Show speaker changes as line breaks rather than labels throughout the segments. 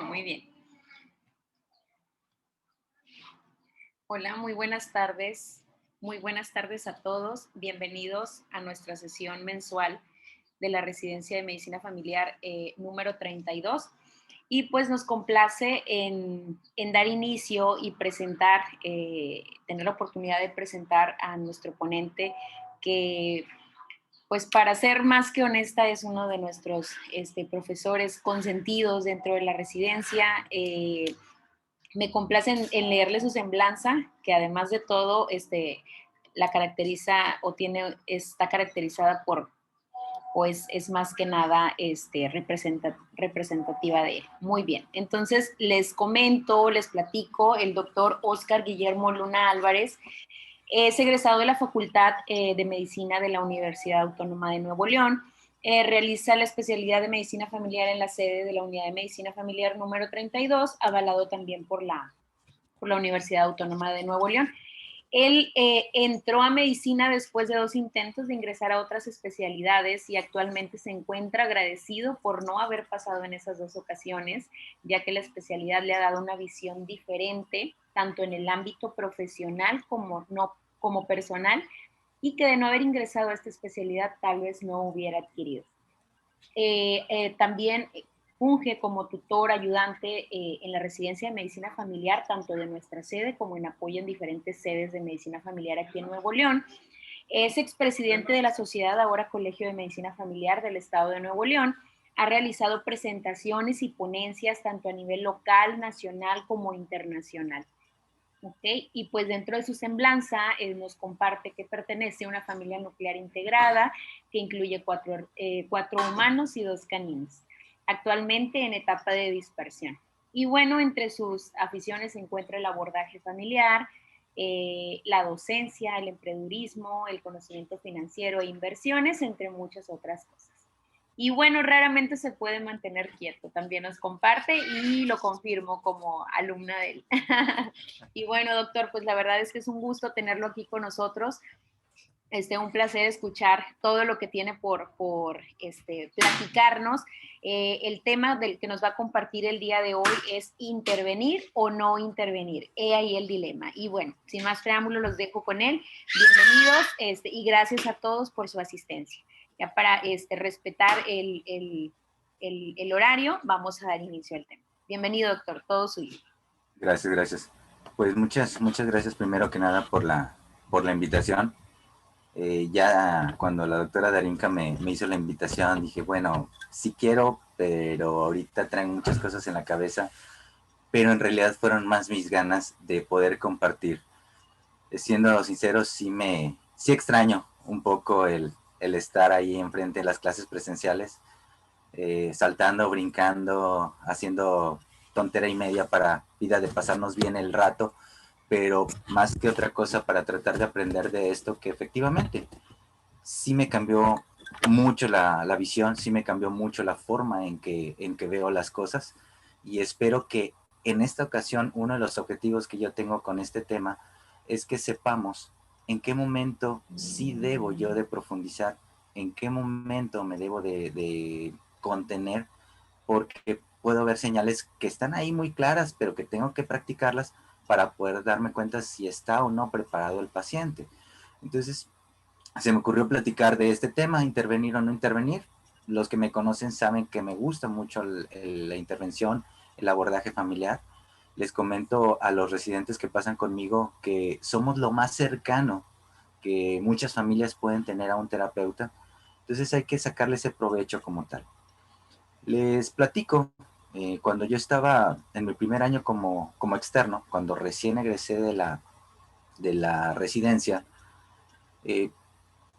Muy bien. Hola, muy buenas tardes. Muy buenas tardes a todos. Bienvenidos a nuestra sesión mensual de la Residencia de Medicina Familiar número 32. Y pues nos complace en dar inicio y presentar, tener la oportunidad de presentar a nuestro ponente que, pues para ser más que honesta, es uno de nuestros profesores consentidos dentro de la residencia. Me complace en leerle su semblanza, que además de todo, la caracteriza o está caracterizada por, pues es más que nada representativa de él. Muy bien, entonces les comento, les platico, el doctor Óscar Guillermo Luna Álvarez es egresado de la Facultad de Medicina de la Universidad Autónoma de Nuevo León. Realiza la especialidad de Medicina Familiar en la sede de la Unidad de Medicina Familiar número 32, avalado también por la Universidad Autónoma de Nuevo León. Él entró a medicina después de 2 intentos de ingresar a otras especialidades y actualmente se encuentra agradecido por no haber pasado en esas 2 ocasiones, ya que la especialidad le ha dado una visión diferente, tanto en el ámbito profesional como personal, y que de no haber ingresado a esta especialidad tal vez no hubiera adquirido. También funge como tutor ayudante en la Residencia de Medicina Familiar, tanto de nuestra sede como en apoyo en diferentes sedes de Medicina Familiar aquí en Nuevo León. Es expresidente de la Sociedad, ahora Colegio de Medicina Familiar del Estado de Nuevo León. Ha realizado presentaciones y ponencias tanto a nivel local, nacional como internacional. ¿Okay? Y pues dentro de su semblanza nos comparte que pertenece a una familia nuclear integrada que incluye 4 humanos y 2 caninos, actualmente en etapa de dispersión. Y bueno, entre sus aficiones se encuentra el abordaje familiar, la docencia, el emprendedurismo, el conocimiento financiero e inversiones, entre muchas otras cosas. Y bueno, raramente se puede mantener quieto, también nos comparte y lo confirmo como alumna de él. Y bueno, doctor, pues la verdad es que es un gusto tenerlo aquí con nosotros. Un placer escuchar todo lo que tiene por platicarnos. El tema del que nos va a compartir el día de hoy es intervenir o no intervenir. He ahí el dilema. Y bueno, sin más preámbulo, los dejo con él. Bienvenidos y gracias a todos por su asistencia. Ya para respetar el horario, vamos a dar inicio al tema. Bienvenido, doctor, todo suyo.
Gracias, gracias. Pues muchas gracias primero que nada por la invitación. Ya cuando la doctora Darinka me hizo la invitación, dije, bueno, sí quiero, pero ahorita traen muchas cosas en la cabeza, pero en realidad fueron más mis ganas de poder compartir. Siendo sincero, sí extraño un poco el estar ahí enfrente de las clases presenciales, saltando, brincando, haciendo tontera y media para vida de pasarnos bien el rato, pero más que otra cosa para tratar de aprender de esto, que efectivamente sí me cambió mucho la visión, sí me cambió mucho la forma en que veo las cosas, y espero que en esta ocasión uno de los objetivos que yo tengo con este tema es que sepamos en qué momento sí debo yo de profundizar, en qué momento me debo de contener, porque puedo ver señales que están ahí muy claras, pero que tengo que practicarlas para poder darme cuenta si está o no preparado el paciente. Entonces, se me ocurrió platicar de este tema, intervenir o no intervenir. Los que me conocen saben que me gusta mucho la intervención, el abordaje familiar. Les comento a los residentes que pasan conmigo que somos lo más cercano que muchas familias pueden tener a un terapeuta. Entonces hay que sacarle ese provecho como tal. Les platico, cuando yo estaba en mi primer año como externo, cuando recién egresé de la residencia,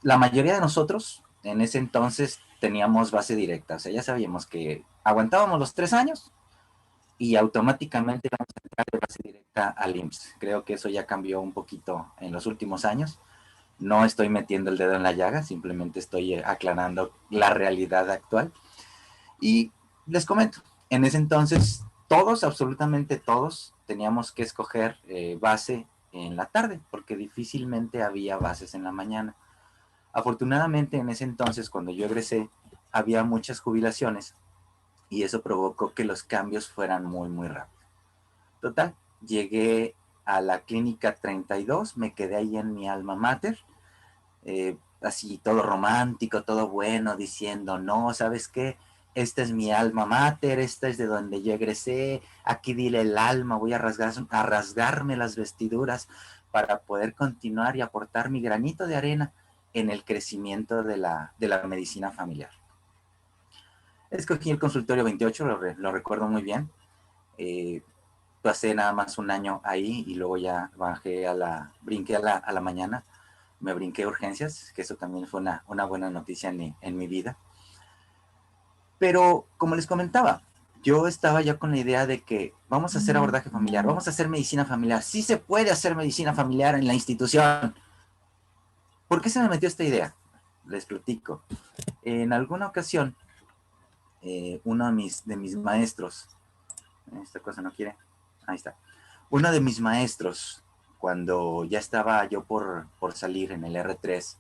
la mayoría de nosotros en ese entonces teníamos base directa, o sea, ya sabíamos que aguantábamos los 3 años y automáticamente íbamos a entrar de base directa al IMSS. Creo que eso ya cambió un poquito en los últimos años. No estoy metiendo el dedo en la llaga, simplemente estoy aclarando la realidad actual. Y les comento, en ese entonces todos, absolutamente todos, teníamos que escoger base en la tarde, porque difícilmente había bases en la mañana. Afortunadamente en ese entonces, cuando yo egresé, había muchas jubilaciones y eso provocó que los cambios fueran muy, muy rápidos. Total, llegué a la clínica 32, me quedé ahí en mi alma mater, así todo romántico, todo bueno, diciendo, no, ¿sabes qué? Esta es mi alma mater, esta es de donde yo egresé, aquí dile el alma, voy a rasgarme las vestiduras para poder continuar y aportar mi granito de arena en el crecimiento de la medicina familiar. Escogí el consultorio 28, lo recuerdo muy bien. Eh, Pasé nada más un año ahí y luego ya brinqué a la mañana, me brinqué urgencias, que eso también fue una buena noticia en mi vida. Pero como les comentaba, yo estaba ya con la idea de que vamos a hacer abordaje familiar, vamos a hacer medicina familiar, sí se puede hacer medicina familiar en la institución. ¿Por qué se me metió esta idea? Les platico. En alguna ocasión, uno de mis maestros, esta cosa no quiere, ahí está, uno de mis maestros, cuando ya estaba yo por salir en el R3,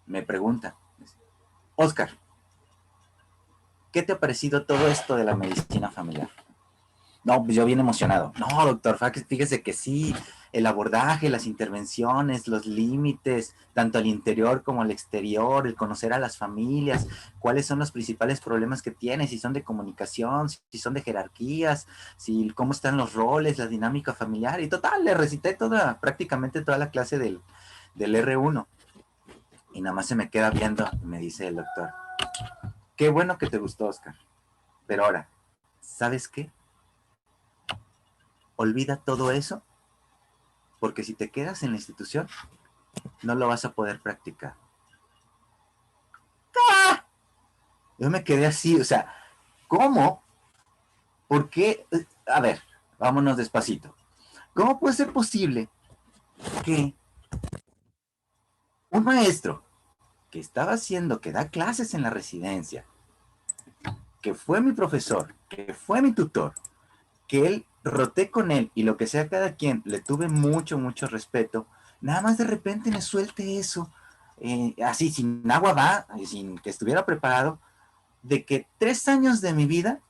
me pregunta, Oscar, ¿qué te ha parecido todo esto de la medicina familiar? No, pues yo bien emocionado. No, doctor, fíjese que sí, el abordaje, las intervenciones, los límites, tanto al interior como al exterior, el conocer a las familias, cuáles son los principales problemas que tiene, si son de comunicación, si son de jerarquías, si cómo están los roles, la dinámica familiar. Y total, le recité prácticamente toda la clase del R1. Y nada más se me queda viendo y me dice el doctor, qué bueno que te gustó, Oscar. Pero ahora, ¿sabes qué? Olvida todo eso, porque si te quedas en la institución, no lo vas a poder practicar. ¡Ah! Yo me quedé así, o sea, ¿cómo? ¿Por qué? A ver, vámonos despacito. ¿Cómo puede ser posible que un maestro que estaba haciendo, que da clases en la residencia, que fue mi profesor, que fue mi tutor, que él roté con él y lo que sea cada quien, le tuve mucho, mucho respeto, nada más de repente me suelte eso, así sin agua va, sin que estuviera preparado, de que 3 años de mi vida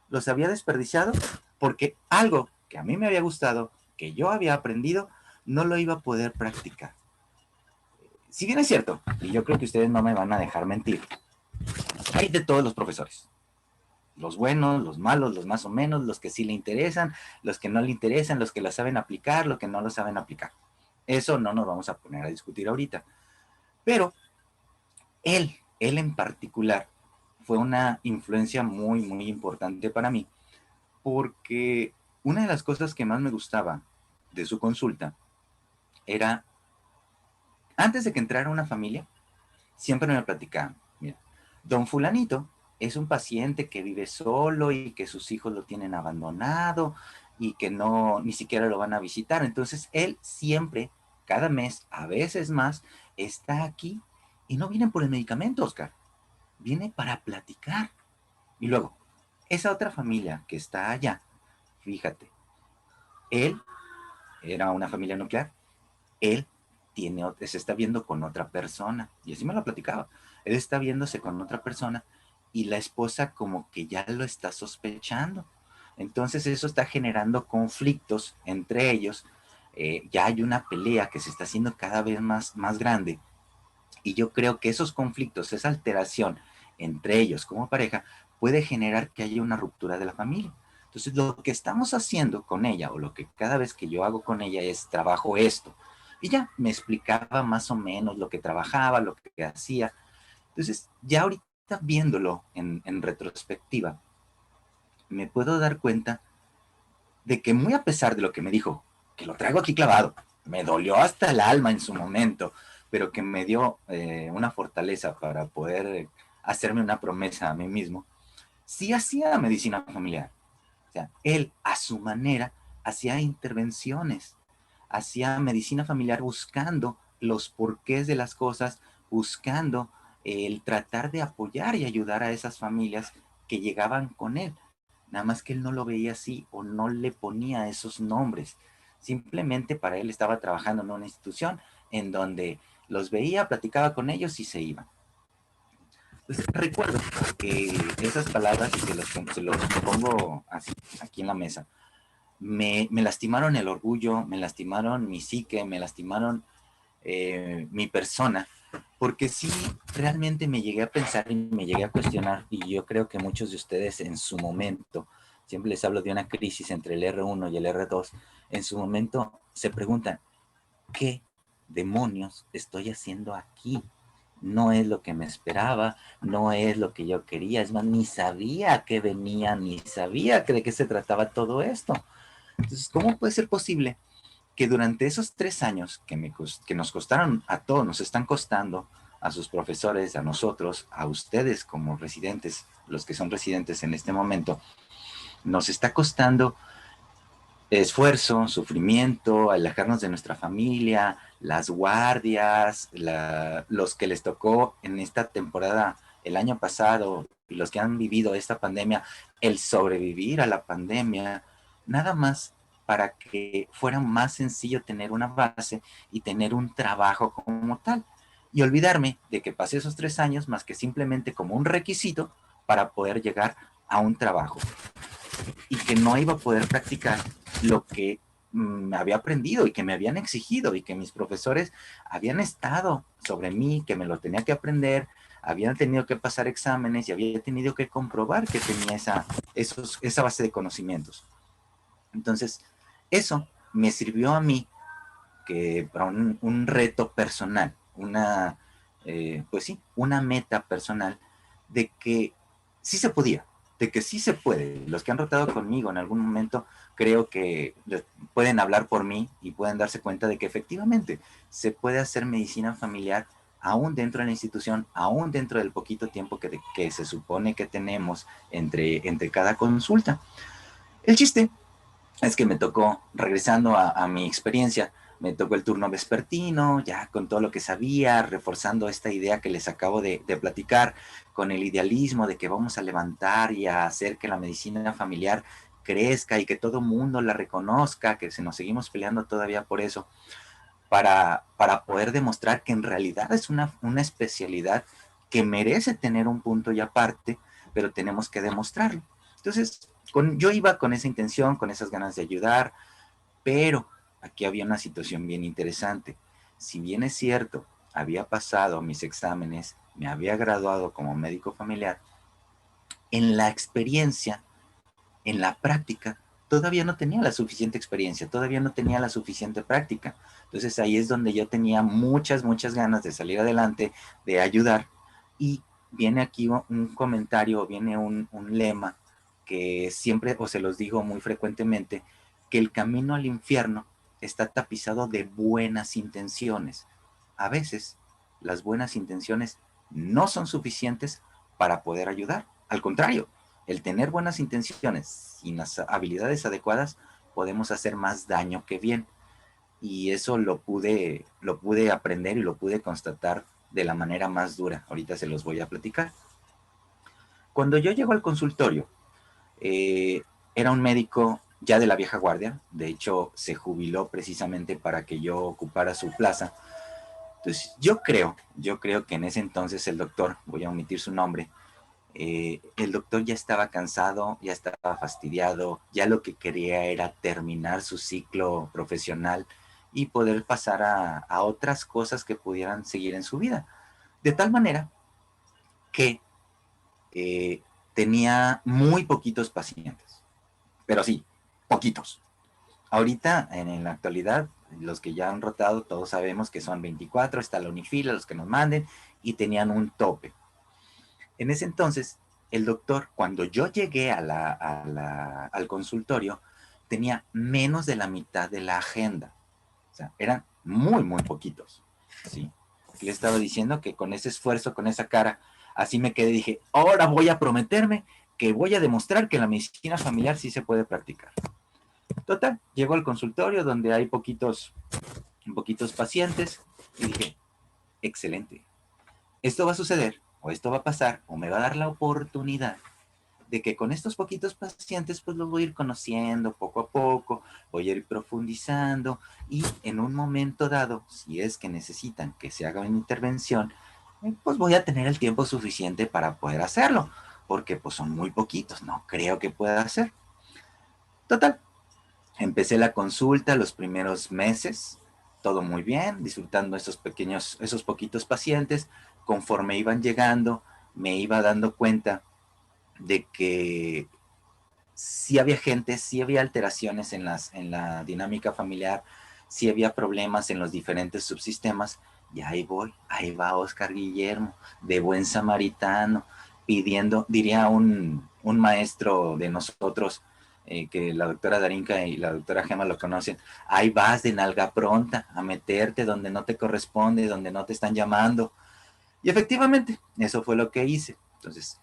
los había desperdiciado porque algo que a mí me había gustado, que yo había aprendido, no lo iba a poder practicar. Si bien es cierto, y yo creo que ustedes no me van a dejar mentir, hay de todos los profesores. Los buenos, los malos, los más o menos, los que sí le interesan, los que no le interesan, los que lo saben aplicar, los que no lo saben aplicar. Eso no nos vamos a poner a discutir ahorita. Pero él en particular, fue una influencia muy, muy importante para mí, porque una de las cosas que más me gustaba de su consulta era, antes de que entrara una familia, siempre me platicaban, mira, don fulanito es un paciente que vive solo y que sus hijos lo tienen abandonado y que no, ni siquiera lo van a visitar. Entonces él siempre, cada mes, a veces más, está aquí y no vienen por el medicamento, Oscar, viene para platicar. Y luego, esa otra familia que está allá, fíjate, él era una familia nuclear, él se está viendo con otra persona, y así me lo platicaba, él está viéndose con otra persona y la esposa como que ya lo está sospechando. Entonces eso está generando conflictos entre ellos, ya hay una pelea que se está haciendo cada vez más grande, y yo creo que esos conflictos, esa alteración entre ellos como pareja, puede generar que haya una ruptura de la familia. Entonces, lo que estamos haciendo con ella, o lo que cada vez que yo hago con ella es trabajo esto. Y ya me explicaba más o menos lo que trabajaba, lo que hacía. Entonces, ya ahorita viéndolo en retrospectiva, me puedo dar cuenta de que muy a pesar de lo que me dijo, que lo traigo aquí clavado, me dolió hasta el alma en su momento, pero que me dio una fortaleza para poder hacerme una promesa a mí mismo, sí hacía medicina familiar. O sea, él a su manera hacía intervenciones, hacía medicina familiar buscando los porqués de las cosas, buscando el tratar de apoyar y ayudar a esas familias que llegaban con él. Nada más que él no lo veía así o no le ponía esos nombres. Simplemente para él estaba trabajando en una institución en donde los veía, platicaba con ellos y se iban. Pues recuerdo que esas palabras, y se los pongo así, aquí en la mesa, me lastimaron el orgullo, me lastimaron mi psique, me lastimaron mi persona, porque sí, realmente me llegué a pensar y me llegué a cuestionar, y yo creo que muchos de ustedes en su momento, siempre les hablo de una crisis entre el R1 y el R2, en su momento se preguntan, ¿qué demonios estoy haciendo aquí? No es lo que me esperaba, no es lo que yo quería, es más, ni sabía que venía, ni sabía de qué se trataba todo esto. Entonces, ¿cómo puede ser posible que durante esos 3 años que nos costaron a todos, nos están costando, a sus profesores, a nosotros, a ustedes como residentes, los que son residentes en este momento, nos está costando esfuerzo, sufrimiento, alejarnos de nuestra familia, las guardias, los que les tocó en esta temporada el año pasado y los que han vivido esta pandemia, el sobrevivir a la pandemia, nada más para que fuera más sencillo tener una base y tener un trabajo como tal. Y olvidarme de que pasé esos 3 años más que simplemente como un requisito para poder llegar a un trabajo y que no iba a poder practicar lo que había aprendido y que me habían exigido y que mis profesores habían estado sobre mí, que me lo tenía que aprender, habían tenido que pasar exámenes y había tenido que comprobar que tenía esa base de conocimientos. Entonces, eso me sirvió a mí que para un reto personal, pues sí, una meta personal de que sí se podía, de que sí se puede. Los que han rotado conmigo en algún momento creo que pueden hablar por mí y pueden darse cuenta de que efectivamente se puede hacer medicina familiar aún dentro de la institución, aún dentro del poquito tiempo que se supone que tenemos entre cada consulta. El chiste es que me tocó, regresando a mi experiencia, me tocó el turno vespertino, ya con todo lo que sabía, reforzando esta idea que les acabo de platicar, con el idealismo de que vamos a levantar y a hacer que la medicina familiar crezca y que todo mundo la reconozca, que se nos seguimos peleando todavía por eso, para poder demostrar que en realidad es una especialidad que merece tener un punto y aparte, pero tenemos que demostrarlo. Entonces, yo iba con esa intención, con esas ganas de ayudar, pero aquí había una situación bien interesante. Si bien es cierto, había pasado mis exámenes, me había graduado como médico familiar, en la experiencia, en la práctica, todavía no tenía la suficiente experiencia, todavía no tenía la suficiente práctica. Entonces ahí es donde yo tenía muchas, muchas ganas de salir adelante, de ayudar. Y viene aquí un comentario, viene un lema que siempre, o se los digo muy frecuentemente, que el camino al infierno está tapizado de buenas intenciones. A veces las buenas intenciones no son suficientes para poder ayudar. Al contrario, el tener buenas intenciones sin las habilidades adecuadas podemos hacer más daño que bien. Y eso lo pude aprender y lo pude constatar de la manera más dura. Ahorita se los voy a platicar. Cuando yo llego al consultorio, eh, era un médico ya de la vieja guardia, de hecho se jubiló precisamente para que yo ocupara su plaza. Entonces yo creo que en ese entonces el doctor, voy a omitir su nombre, el doctor ya estaba cansado, ya estaba fastidiado, ya lo que quería era terminar su ciclo profesional y poder pasar a otras cosas que pudieran seguir en su vida. De tal manera que eh, tenía muy poquitos pacientes, pero sí, poquitos. Ahorita, en la actualidad, los que ya han rotado, todos sabemos que son 24, está la Unifila, los que nos manden, y tenían un tope. En ese entonces, el doctor, cuando yo llegué al consultorio, tenía menos de la mitad de la agenda. O sea, eran muy, muy poquitos. ¿Sí? Le estaba diciendo que con ese esfuerzo, con esa cara, así me quedé y dije, ahora voy a prometerme que voy a demostrar que la medicina familiar sí se puede practicar. Total, llego al consultorio donde hay poquitos pacientes y dije, excelente, esto va a suceder, o esto va a pasar, o me va a dar la oportunidad de que con estos poquitos pacientes pues los voy a ir conociendo poco a poco, voy a ir profundizando y en un momento dado, si es que necesitan que se haga una intervención, pues voy a tener el tiempo suficiente para poder hacerlo, porque pues son muy poquitos, no creo que pueda hacer. Total, empecé la consulta los primeros meses, todo muy bien, disfrutando esos poquitos pacientes. Conforme iban llegando, me iba dando cuenta de que sí había gente, sí había alteraciones en la dinámica familiar, sí había problemas en los diferentes subsistemas, y ahí va Oscar Guillermo, de buen samaritano, pidiendo, diría un maestro de nosotros, que la doctora Darinka y la doctora Gema lo conocen, ahí vas de nalga pronta a meterte donde no te corresponde, donde no te están llamando. Y efectivamente, eso fue lo que hice. Entonces,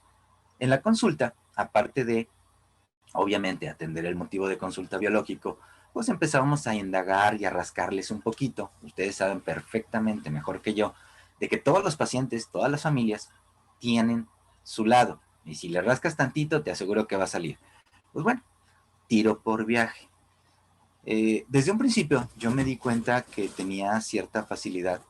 en la consulta, aparte de, obviamente, atender el motivo de consulta biológico, pues empezábamos a indagar y a rascarles un poquito. Ustedes saben perfectamente, mejor que yo, de que todos los pacientes, todas las familias, tienen su lado. Y si le rascas tantito, te aseguro que va a salir. Pues bueno, tiro por viaje. Desde un principio yo me di cuenta que tenía cierta facilidad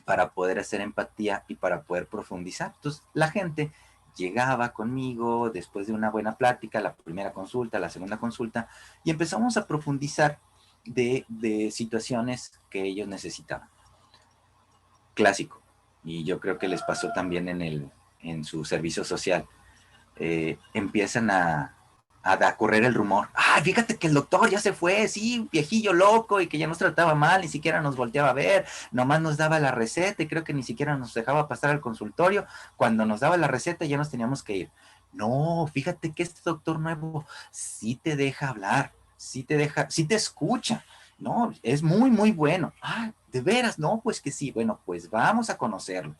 para poder hacer empatía y para poder profundizar. Entonces, la gente llegaba conmigo después de una buena plática, la primera consulta, la segunda consulta, y empezamos a profundizar de situaciones que ellos necesitaban. Clásico. Y yo creo que les pasó también en su servicio social. Empiezan a correr el rumor. Ay, fíjate que el doctor ya se fue, sí, viejillo loco, y que ya nos trataba mal, ni siquiera nos volteaba a ver, nomás nos daba la receta y creo que ni siquiera nos dejaba pasar al consultorio. Cuando nos daba la receta ya nos teníamos que ir. No, fíjate que este doctor nuevo sí te deja hablar, sí te escucha. No, es muy, muy bueno. Ah, de veras, no, pues que sí. Bueno, pues vamos a conocerlo.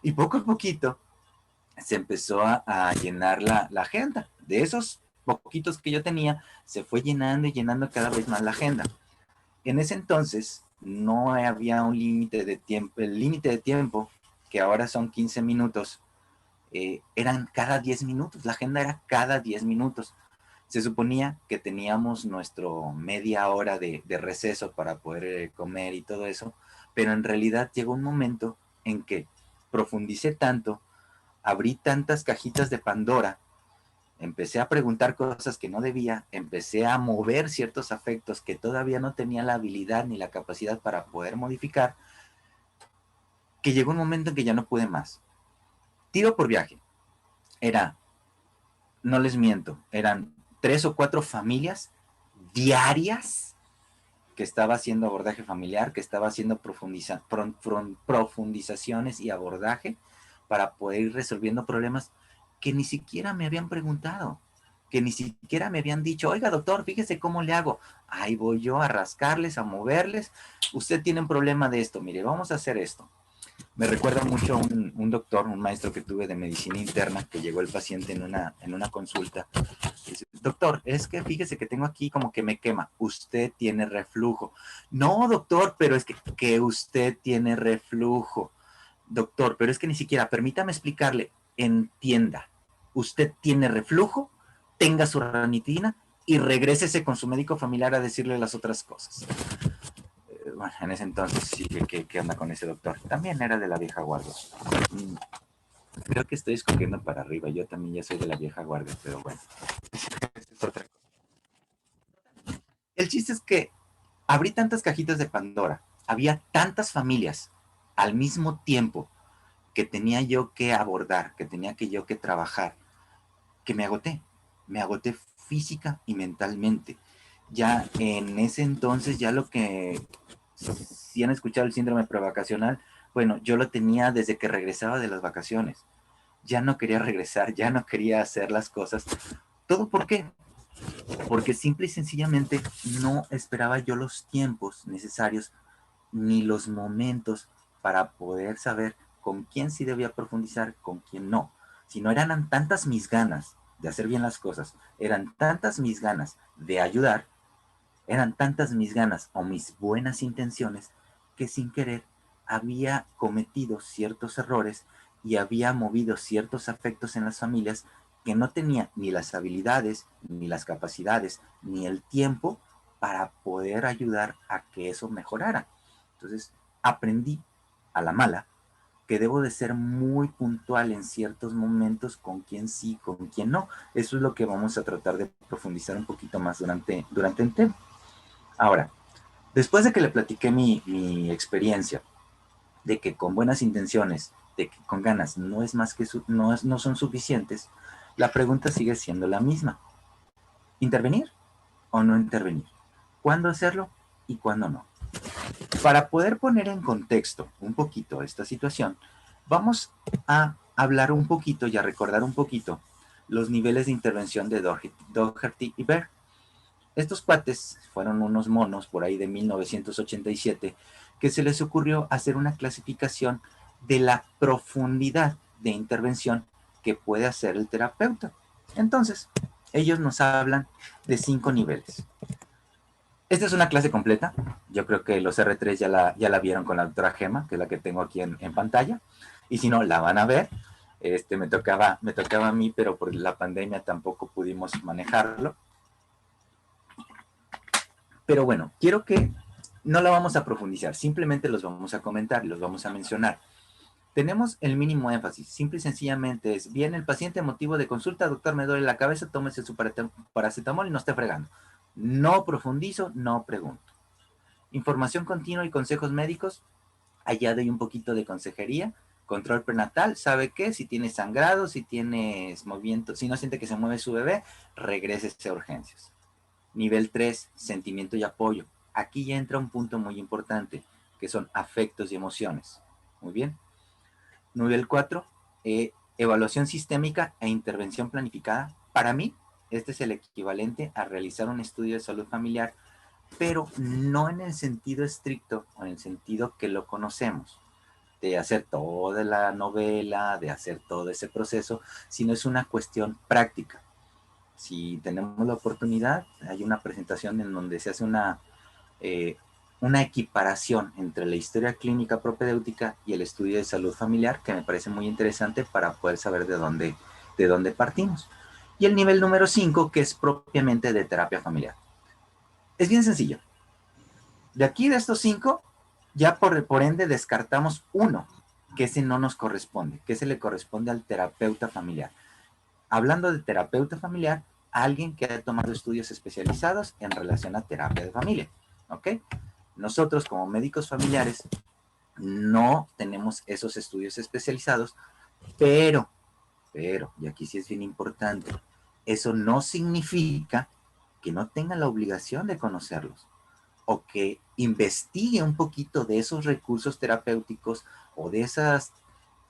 Y poco a poquito se empezó a llenar la agenda. De esos poquitos que yo tenía, se fue llenando y llenando cada vez más la agenda. En ese entonces no había un límite de tiempo, el límite de tiempo, que ahora son 15 minutos, eran cada 10 minutos, la agenda era cada 10 minutos. Se suponía que teníamos nuestro media hora de receso para poder comer y todo eso, pero en realidad llegó un momento en que profundicé tanto, abrí tantas cajitas de Pandora, empecé a preguntar cosas que no debía, empecé a mover ciertos afectos que todavía no tenía la habilidad ni la capacidad para poder modificar, que llegó un momento en que ya no pude más. Tiro por viaje. Era, no les miento, eran 3 o 4 familias diarias que estaba haciendo abordaje familiar, que estaba haciendo profundizaciones y abordaje para poder ir resolviendo problemas que ni siquiera me habían preguntado, que ni siquiera me habían dicho, oiga doctor, fíjese cómo le hago. Ahí voy yo a rascarles, a moverles. Usted tiene un problema de esto, mire, vamos a hacer esto. Me recuerda mucho a un doctor, un maestro que tuve de medicina interna, que llegó el paciente en una consulta. Y dice, doctor, es que fíjese que tengo aquí como que me quema. Usted tiene reflujo. No, doctor, pero es que usted tiene reflujo. Doctor, pero es que ni siquiera, permítame explicarle, entienda. Usted tiene reflujo, tenga su ranitidina y regrésese con su médico familiar a decirle las otras cosas. Bueno, en ese entonces sí, ¿qué onda con ese doctor? También era de la vieja guardia. Creo que estoy escogiendo para arriba. Yo también ya soy de la vieja guardia, pero bueno. Es otra cosa. El chiste es que abrí tantas cajitas de Pandora, había tantas familias al mismo tiempo que tenía yo que abordar, que tenía que yo que trabajar, que me agoté física y mentalmente. Ya en ese entonces, ya lo que, si han escuchado el síndrome prevacacional, bueno, yo lo tenía desde que regresaba de las vacaciones. Ya no quería regresar, ya no quería hacer las cosas. ¿Todo por qué? Porque simple y sencillamente no esperaba yo los tiempos necesarios ni los momentos para poder saber con quién sí debía profundizar, con quién no. Si no eran tantas mis ganas de hacer bien las cosas, eran tantas mis ganas de ayudar, eran tantas mis ganas o mis buenas intenciones que sin querer había cometido ciertos errores y había movido ciertos afectos en las familias que no tenía ni las habilidades, ni las capacidades, ni el tiempo para poder ayudar a que eso mejorara. Entonces, aprendí a la mala que debo de ser muy puntual en ciertos momentos con quién sí, con quién no. Eso es lo que vamos a tratar de profundizar un poquito más durante el tema. Ahora, después de que le platiqué mi experiencia, de que con buenas intenciones, de que con ganas no es más que no son suficientes, la pregunta sigue siendo la misma. ¿Intervenir o no intervenir? ¿Cuándo hacerlo y cuándo no? Para poder poner en contexto un poquito esta situación, vamos a hablar un poquito y a recordar un poquito los niveles de intervención de Doherty y Baer. Estos cuates fueron unos monos por ahí de 1987 que se les ocurrió hacer una clasificación de la profundidad de intervención que puede hacer el terapeuta. Entonces, ellos nos hablan de 5 niveles. Esta es una clase completa. Yo creo que los R3 ya la vieron con la doctora Gema, que es la que tengo aquí en pantalla. Y si no, la van a ver. Me tocaba a mí, pero por la pandemia tampoco pudimos manejarlo. Pero bueno, quiero que no la vamos a profundizar, simplemente los vamos a comentar y los vamos a mencionar. Tenemos el mínimo énfasis, simple y sencillamente es, viene el paciente motivo de consulta, doctor, me duele la cabeza, tómese su paracetamol y no esté fregando. No profundizo, no pregunto. Información continua y consejos médicos, allá doy un poquito de consejería, control prenatal, ¿sabe qué? Si tiene sangrado, si tienes movimiento, si no siente que se mueve su bebé, regrésese a urgencias. Nivel 3, sentimiento y apoyo. Aquí ya entra un punto muy importante, que son afectos y emociones. Muy bien. Nivel 4, evaluación sistémica e intervención planificada. Para mí, este es el equivalente a realizar un estudio de salud familiar, pero no en el sentido estricto o en el sentido que lo conocemos, de hacer toda la novela, de hacer todo ese proceso, sino es una cuestión práctica. Si tenemos la oportunidad, hay una presentación en donde se hace una equiparación entre la historia clínica propedéutica y el estudio de salud familiar, que me parece muy interesante para poder saber de dónde partimos. Y el nivel número 5, que es propiamente de terapia familiar. Es bien sencillo. De aquí, de estos 5, ya por ende descartamos uno, que ese no nos corresponde, que ese le corresponde al terapeuta familiar. Hablando de terapeuta familiar, alguien que ha tomado estudios especializados en relación a terapia de familia, ¿ok? Nosotros como médicos familiares no tenemos esos estudios especializados, pero, y aquí sí es bien importante, eso no significa que no tenga la obligación de conocerlos o que investigue un poquito de esos recursos terapéuticos o de esas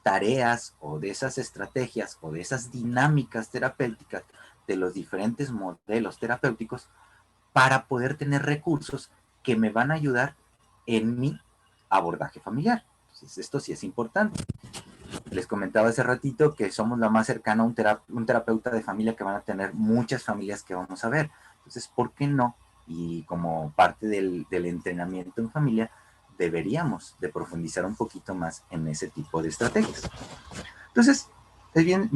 tareas o de esas estrategias o de esas dinámicas terapéuticas de los diferentes modelos terapéuticos para poder tener recursos que me van a ayudar en mi abordaje familiar. Entonces, esto sí es importante. Les comentaba hace ratito que somos la más cercana a un terapeuta de familia que van a tener muchas familias que vamos a ver. Entonces, ¿por qué no? Y como parte del entrenamiento en familia, deberíamos de profundizar un poquito más en ese tipo de estrategias. Entonces, es bien,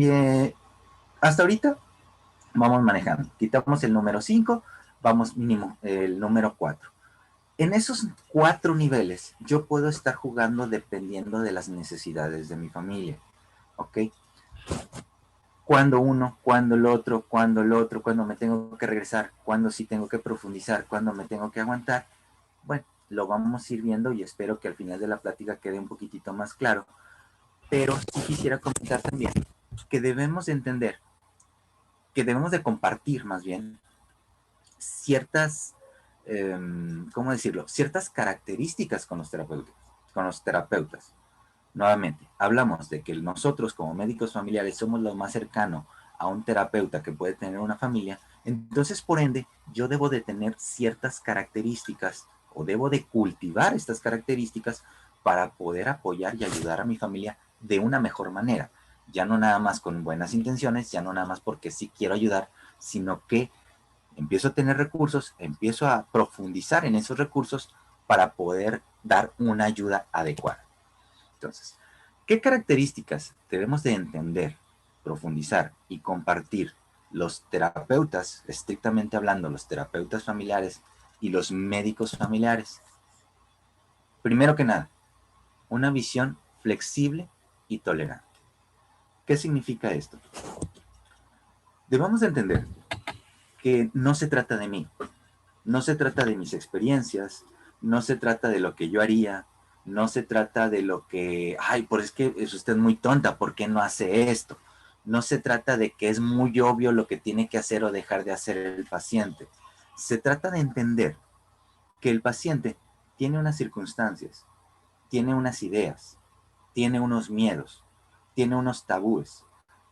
hasta ahorita vamos manejando. Quitamos el número 5, vamos mínimo el número 4. En esos 4 niveles, yo puedo estar jugando dependiendo de las necesidades de mi familia. ¿Ok? Cuando uno, cuando el otro, cuando me tengo que regresar, cuando sí tengo que profundizar, cuando me tengo que aguantar. Bueno, lo vamos a ir viendo y espero que al final de la plática quede un poquitito más claro. Pero sí quisiera comentar también que debemos de entender, que debemos de compartir más bien ciertas, ¿cómo decirlo? Ciertas características con los terapeutas. Nuevamente, hablamos de que nosotros como médicos familiares somos lo más cercano a un terapeuta que puede tener una familia, entonces por ende yo debo de tener ciertas características o debo de cultivar estas características para poder apoyar y ayudar a mi familia de una mejor manera. Ya no nada más con buenas intenciones, ya no nada más porque sí quiero ayudar, sino que empiezo a tener recursos, empiezo a profundizar en esos recursos para poder dar una ayuda adecuada. Entonces, ¿qué características debemos de entender profundizar y compartir los terapeutas, estrictamente hablando, los terapeutas familiares y los médicos familiares. Primero que nada, una visión flexible y tolerante. ¿Qué significa esto? Debemos de entender que no se trata de mí, no se trata de mis experiencias, no se trata de lo que yo haría, no se trata de lo que, ay, pues es que es usted muy tonta, ¿por qué no hace esto? No se trata de que es muy obvio lo que tiene que hacer o dejar de hacer el paciente. Se trata de entender que el paciente tiene unas circunstancias, tiene unas ideas, tiene unos miedos, tiene unos tabúes,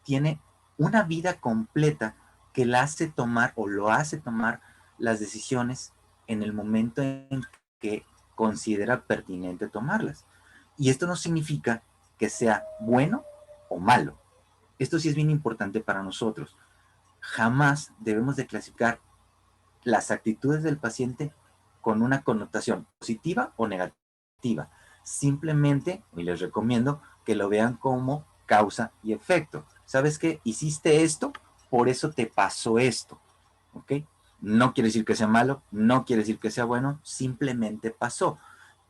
tiene una vida completa que la hace tomar o lo hace tomar las decisiones en el momento en que considera pertinente tomarlas. Y esto no significa que sea bueno o malo. Esto sí es bien importante para nosotros. Jamás debemos de clasificar las actitudes del paciente con una connotación positiva o negativa. Simplemente, y les recomiendo que lo vean como causa y efecto. ¿Sabes qué? Hiciste esto, por eso te pasó esto. ¿Ok? No quiere decir que sea malo, no quiere decir que sea bueno, simplemente pasó.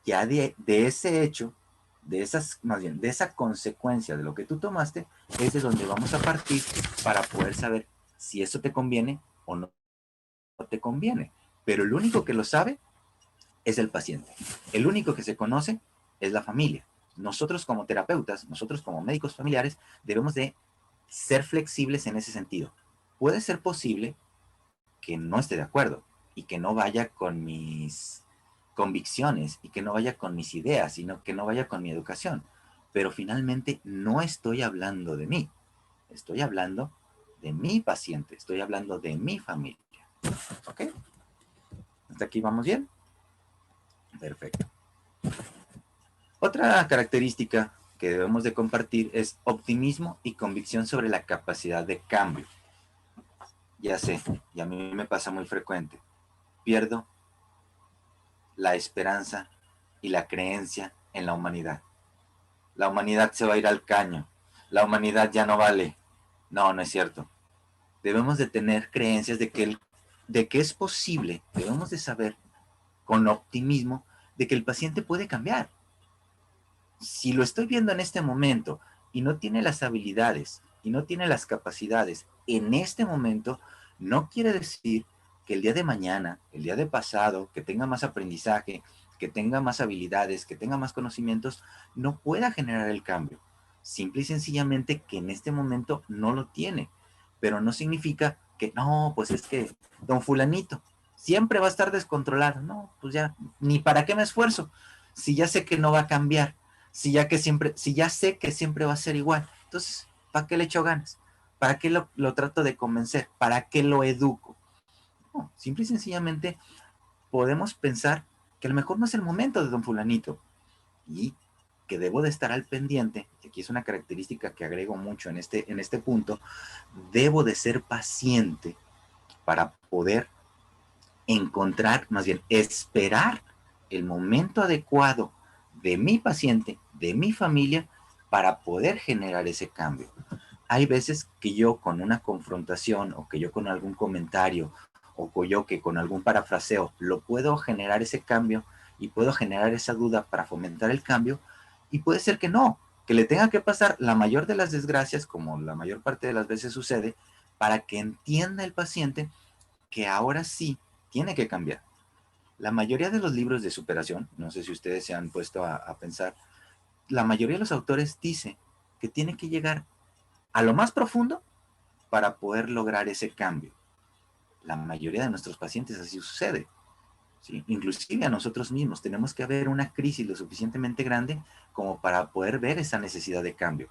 Ya de ese hecho, de esas, más bien, de esa consecuencia de lo que tú tomaste, es de donde vamos a partir para poder saber si eso te conviene o no te conviene. Pero el único que lo sabe es el paciente. El único que se conoce es la familia. Nosotros como terapeutas, nosotros como médicos familiares, debemos de ser flexibles en ese sentido. Puede ser posible que no esté de acuerdo y que no vaya con mis convicciones y que no vaya con mis ideas, sino que no vaya con mi educación. Pero finalmente no estoy hablando de mí, estoy hablando de mi paciente, estoy hablando de mi familia. ¿Ok? ¿Hasta aquí vamos bien? Perfecto. Otra característica que debemos de compartir es optimismo y convicción sobre la capacidad de cambio. Ya sé, y a mí me pasa muy frecuente. Pierdo la esperanza y la creencia en la humanidad. La humanidad se va a ir al caño. La humanidad ya no vale. No, no es cierto. Debemos de tener creencias de que es posible, debemos de saber con optimismo de que el paciente puede cambiar. Si lo estoy viendo en este momento y no tiene las habilidades y no tiene las capacidades en este momento, no quiere decir que el día de mañana, el día de pasado, que tenga más aprendizaje, que tenga más habilidades, que tenga más conocimientos, no pueda generar el cambio. Simple y sencillamente que en este momento no lo tiene. Pero no significa que, no, pues es que don fulanito siempre va a estar descontrolado. No, pues ya, ni para qué me esfuerzo, si ya sé que no va a cambiar, si ya sé que siempre va a ser igual. Entonces, ¿para qué le echo ganas? ¿Para qué lo trato de convencer? ¿Para qué lo educo? No, simple y sencillamente podemos pensar que a lo mejor no es el momento de don fulanito y que debo de estar al pendiente, y aquí es una característica que agrego mucho en este punto, debo de ser paciente para poder encontrar, más bien esperar el momento adecuado de mi paciente, de mi familia, para poder generar ese cambio. Hay veces que yo con una confrontación o que yo con algún comentario o yo que con algún parafraseo lo puedo generar ese cambio y puedo generar esa duda para fomentar el cambio y puede ser que no, que le tenga que pasar la mayor de las desgracias, como la mayor parte de las veces sucede, para que entienda el paciente que ahora sí tiene que cambiar. La mayoría de los libros de superación, no sé si ustedes se han puesto a pensar, la mayoría de los autores dice que tiene que llegar a lo más profundo para poder lograr ese cambio. La mayoría de nuestros pacientes así sucede. ¿Sí? Inclusive a nosotros mismos tenemos que haber una crisis lo suficientemente grande como para poder ver esa necesidad de cambio.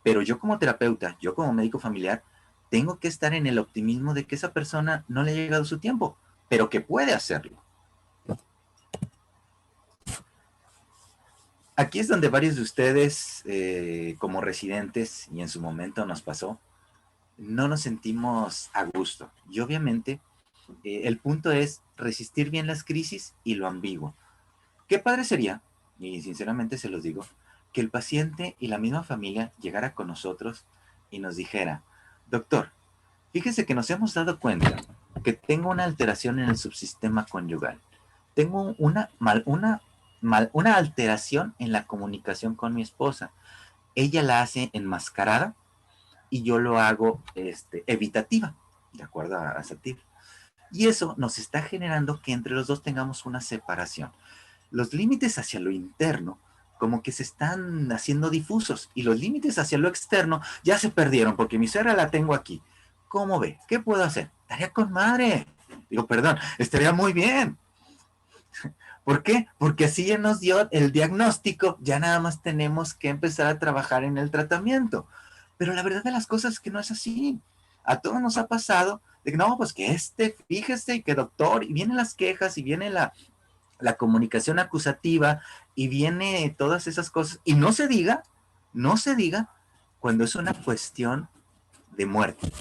Pero yo como terapeuta, yo como médico familiar, tengo que estar en el optimismo de que esa persona no le ha llegado su tiempo, pero que puede hacerlo. Aquí es donde varios de ustedes, como residentes, y en su momento nos pasó, no nos sentimos a gusto. Y obviamente el punto es resistir bien las crisis y lo ambiguo. Qué padre sería, y sinceramente se los digo, que el paciente y la misma familia llegara con nosotros y nos dijera, doctor, fíjese que nos hemos dado cuenta que tengo una alteración en el subsistema conyugal. Tengo una alteración en la comunicación con mi esposa. Ella la hace enmascarada y yo lo hago evitativa, de acuerdo a Satir. Y eso nos está generando que entre los dos tengamos una separación. Los límites hacia lo interno como que se están haciendo difusos y los límites hacia lo externo ya se perdieron porque mi suegra la tengo aquí. ¿Cómo ve? ¿Qué puedo hacer? Estaría con madre. Digo, perdón, estaría muy bien. ¿Por qué? Porque así ya nos dio el diagnóstico, ya nada más tenemos que empezar a trabajar en el tratamiento. Pero la verdad de las cosas es que no es así. A todos nos ha pasado de que no, pues que fíjese, que doctor, y vienen las quejas y viene la comunicación acusativa y viene todas esas cosas. Y no se diga cuando es una cuestión de muerte.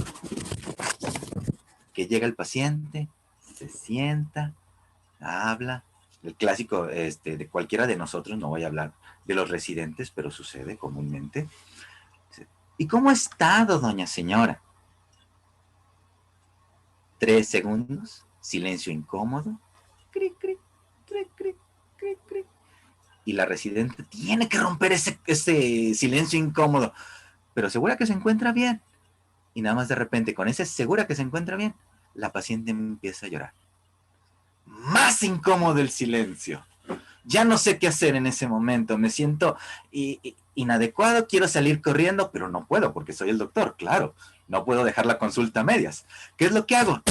Que llega el paciente, se sienta, habla. El clásico de cualquiera de nosotros, no voy a hablar de los residentes, pero sucede comúnmente. ¿Y cómo ha estado, doña señora? 3 segundos, silencio incómodo. Cric, cric, cric, cric, cric, cric. Y la residente tiene que romper ese silencio incómodo. Pero segura que se encuentra bien. Y nada más de repente, con ese segura que se encuentra bien, la paciente empieza a llorar. Más incómodo el silencio. Ya no sé qué hacer en ese momento. Me siento inadecuado, quiero salir corriendo, pero no puedo porque soy el doctor, claro. No puedo dejar la consulta a medias. ¿Qué es lo que hago?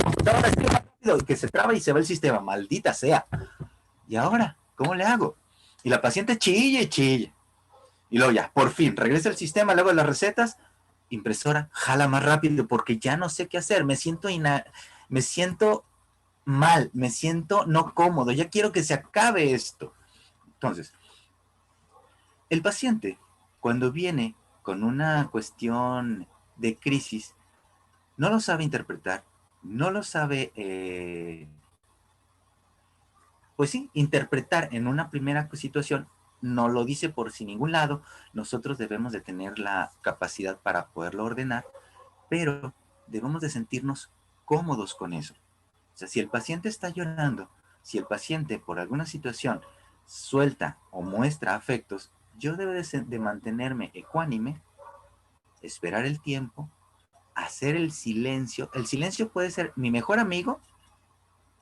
Computadora, rápido, que se traba y se va el sistema, maldita sea. ¿Y ahora? ¿Cómo le hago? Y la paciente chille y chille. Y luego ya, por fin, regresa el sistema, luego las recetas, impresora, jala más rápido porque ya no sé qué hacer. Me siento mal, me siento no cómodo, ya quiero que se acabe esto. Entonces, el paciente, cuando viene con una cuestión de crisis, no lo sabe interpretar, no lo sabe, pues sí, interpretar en una primera situación, no lo dice por sin ningún lado, nosotros debemos de tener la capacidad para poderlo ordenar, pero debemos de sentirnos cómodos con eso. O sea, si el paciente está llorando, si el paciente por alguna situación suelta o muestra afectos, yo debo de mantenerme ecuánime, esperar el tiempo, hacer el silencio. El silencio puede ser mi mejor amigo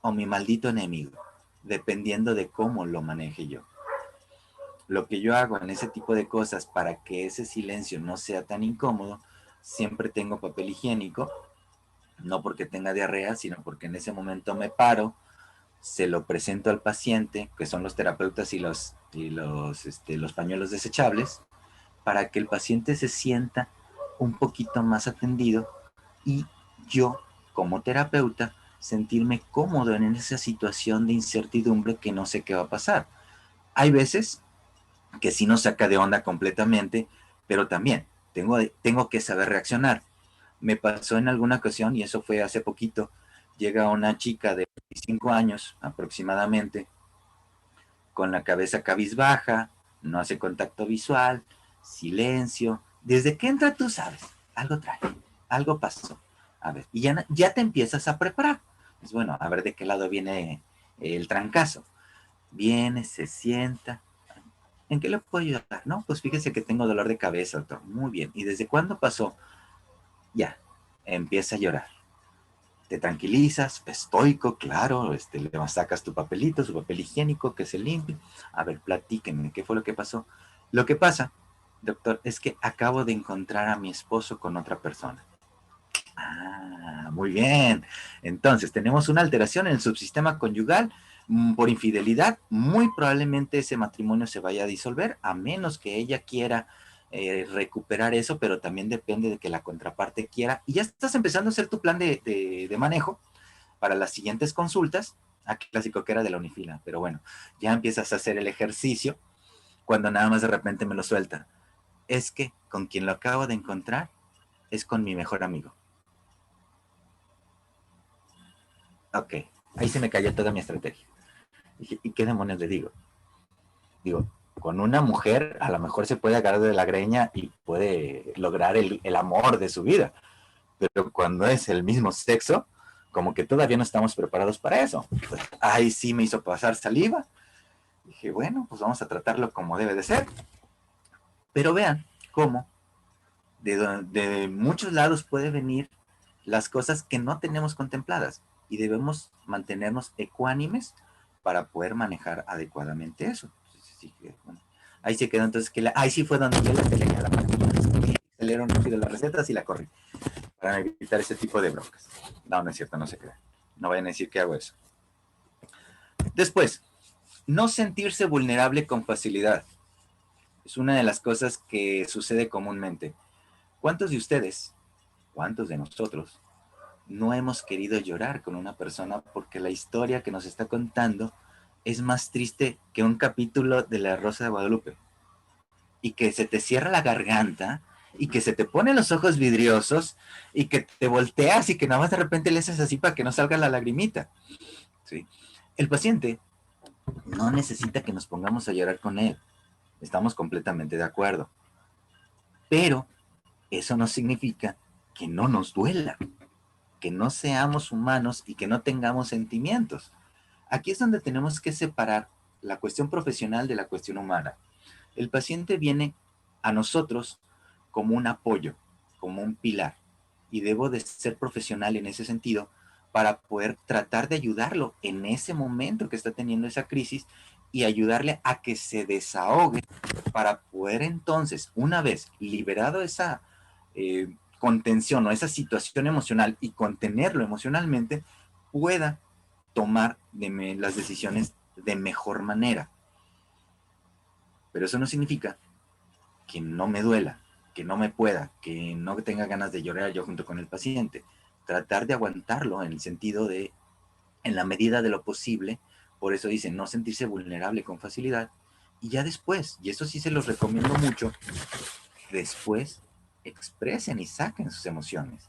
o mi maldito enemigo, dependiendo de cómo lo maneje yo. Lo que yo hago en ese tipo de cosas para que ese silencio no sea tan incómodo, siempre tengo papel higiénico, no porque tenga diarrea, sino porque en ese momento me paro, se lo presento al paciente, que son los terapeutas y los pañuelos desechables, para que el paciente se sienta un poquito más atendido y yo, como terapeuta, sentirme cómodo en esa situación de incertidumbre que no sé qué va a pasar. Hay veces que sí nos saca de onda completamente, pero también tengo que saber reaccionar. Me pasó en alguna ocasión, y eso fue hace poquito, llega una chica de 25 años aproximadamente, con la cabeza cabizbaja, no hace contacto visual, silencio. Desde que entra tú sabes, algo trae, algo pasó. A ver, y ya te empiezas a preparar. Es bueno, a ver de qué lado viene el trancazo. Viene, se sienta. ¿En qué le puedo ayudar? No, pues fíjese que tengo dolor de cabeza, doctor. Muy bien. ¿Y desde cuándo pasó? Ya, empieza a llorar. Te tranquilizas, estoico, claro, le sacas tu papelito, su papel higiénico, que se limpie. A ver, platíquenme, ¿qué fue lo que pasó? Lo que pasa, doctor, es que acabo de encontrar a mi esposo con otra persona. Ah, muy bien. Entonces, tenemos una alteración en el subsistema conyugal por infidelidad. Muy probablemente ese matrimonio se vaya a disolver, a menos que ella quiera recuperar eso, pero también depende de que la contraparte quiera. Y ya estás empezando a hacer tu plan de manejo para las siguientes consultas. Aquí clásico que era de la unifila, pero bueno, ya empiezas a hacer el ejercicio cuando nada más de repente me lo suelta. Es que con quien lo acabo de encontrar es con mi mejor amigo. Ok, ahí se me cayó toda mi estrategia. Dije, ¿y qué demonios le digo? Digo, Con una mujer a lo mejor se puede agarrar de la greña y puede lograr el amor de su vida, pero cuando es el mismo sexo, como que todavía no estamos preparados para eso. Ahí sí me hizo pasar saliva. Dije, bueno, pues vamos a tratarlo como debe de ser. Pero vean cómo de muchos lados puede venir las cosas que no tenemos contempladas y debemos mantenernos ecuánimes para poder manejar adecuadamente eso. Sí, bueno, ahí se quedó entonces que ahí sí fue donde yo le peleé a la máquina. Se leyeron rápido las recetas y la corrí para evitar ese tipo de broncas. No, no es cierto, no se crean. No vayan a decir que hago eso. Después, no sentirse vulnerable con facilidad. Es una de las cosas que sucede comúnmente. ¿Cuántos de ustedes, cuántos de nosotros, no hemos querido llorar con una persona porque la historia que nos está contando es más triste que un capítulo de La Rosa de Guadalupe? Y que se te cierra la garganta y que se te ponen los ojos vidriosos y que te volteas y que nada más de repente le haces así para que no salga la lagrimita. ¿Sí? El paciente no necesita que nos pongamos a llorar con él. Estamos completamente de acuerdo. Pero eso no significa que no nos duela, que no seamos humanos y que no tengamos sentimientos. Aquí es donde tenemos que separar la cuestión profesional de la cuestión humana. El paciente viene a nosotros como un apoyo, como un pilar, y debo de ser profesional en ese sentido para poder tratar de ayudarlo en ese momento que está teniendo esa crisis y ayudarle a que se desahogue para poder entonces, una vez liberado esa contención o esa situación emocional y contenerlo emocionalmente, pueda tomar las decisiones de mejor manera. Pero eso no significa que no me duela, que no me pueda, que no tenga ganas de llorar yo junto con el paciente. Tratar de aguantarlo en el sentido de, en la medida de lo posible, por eso dicen, no sentirse vulnerable con facilidad. Y ya después, y eso sí se los recomiendo mucho, después expresen y saquen sus emociones,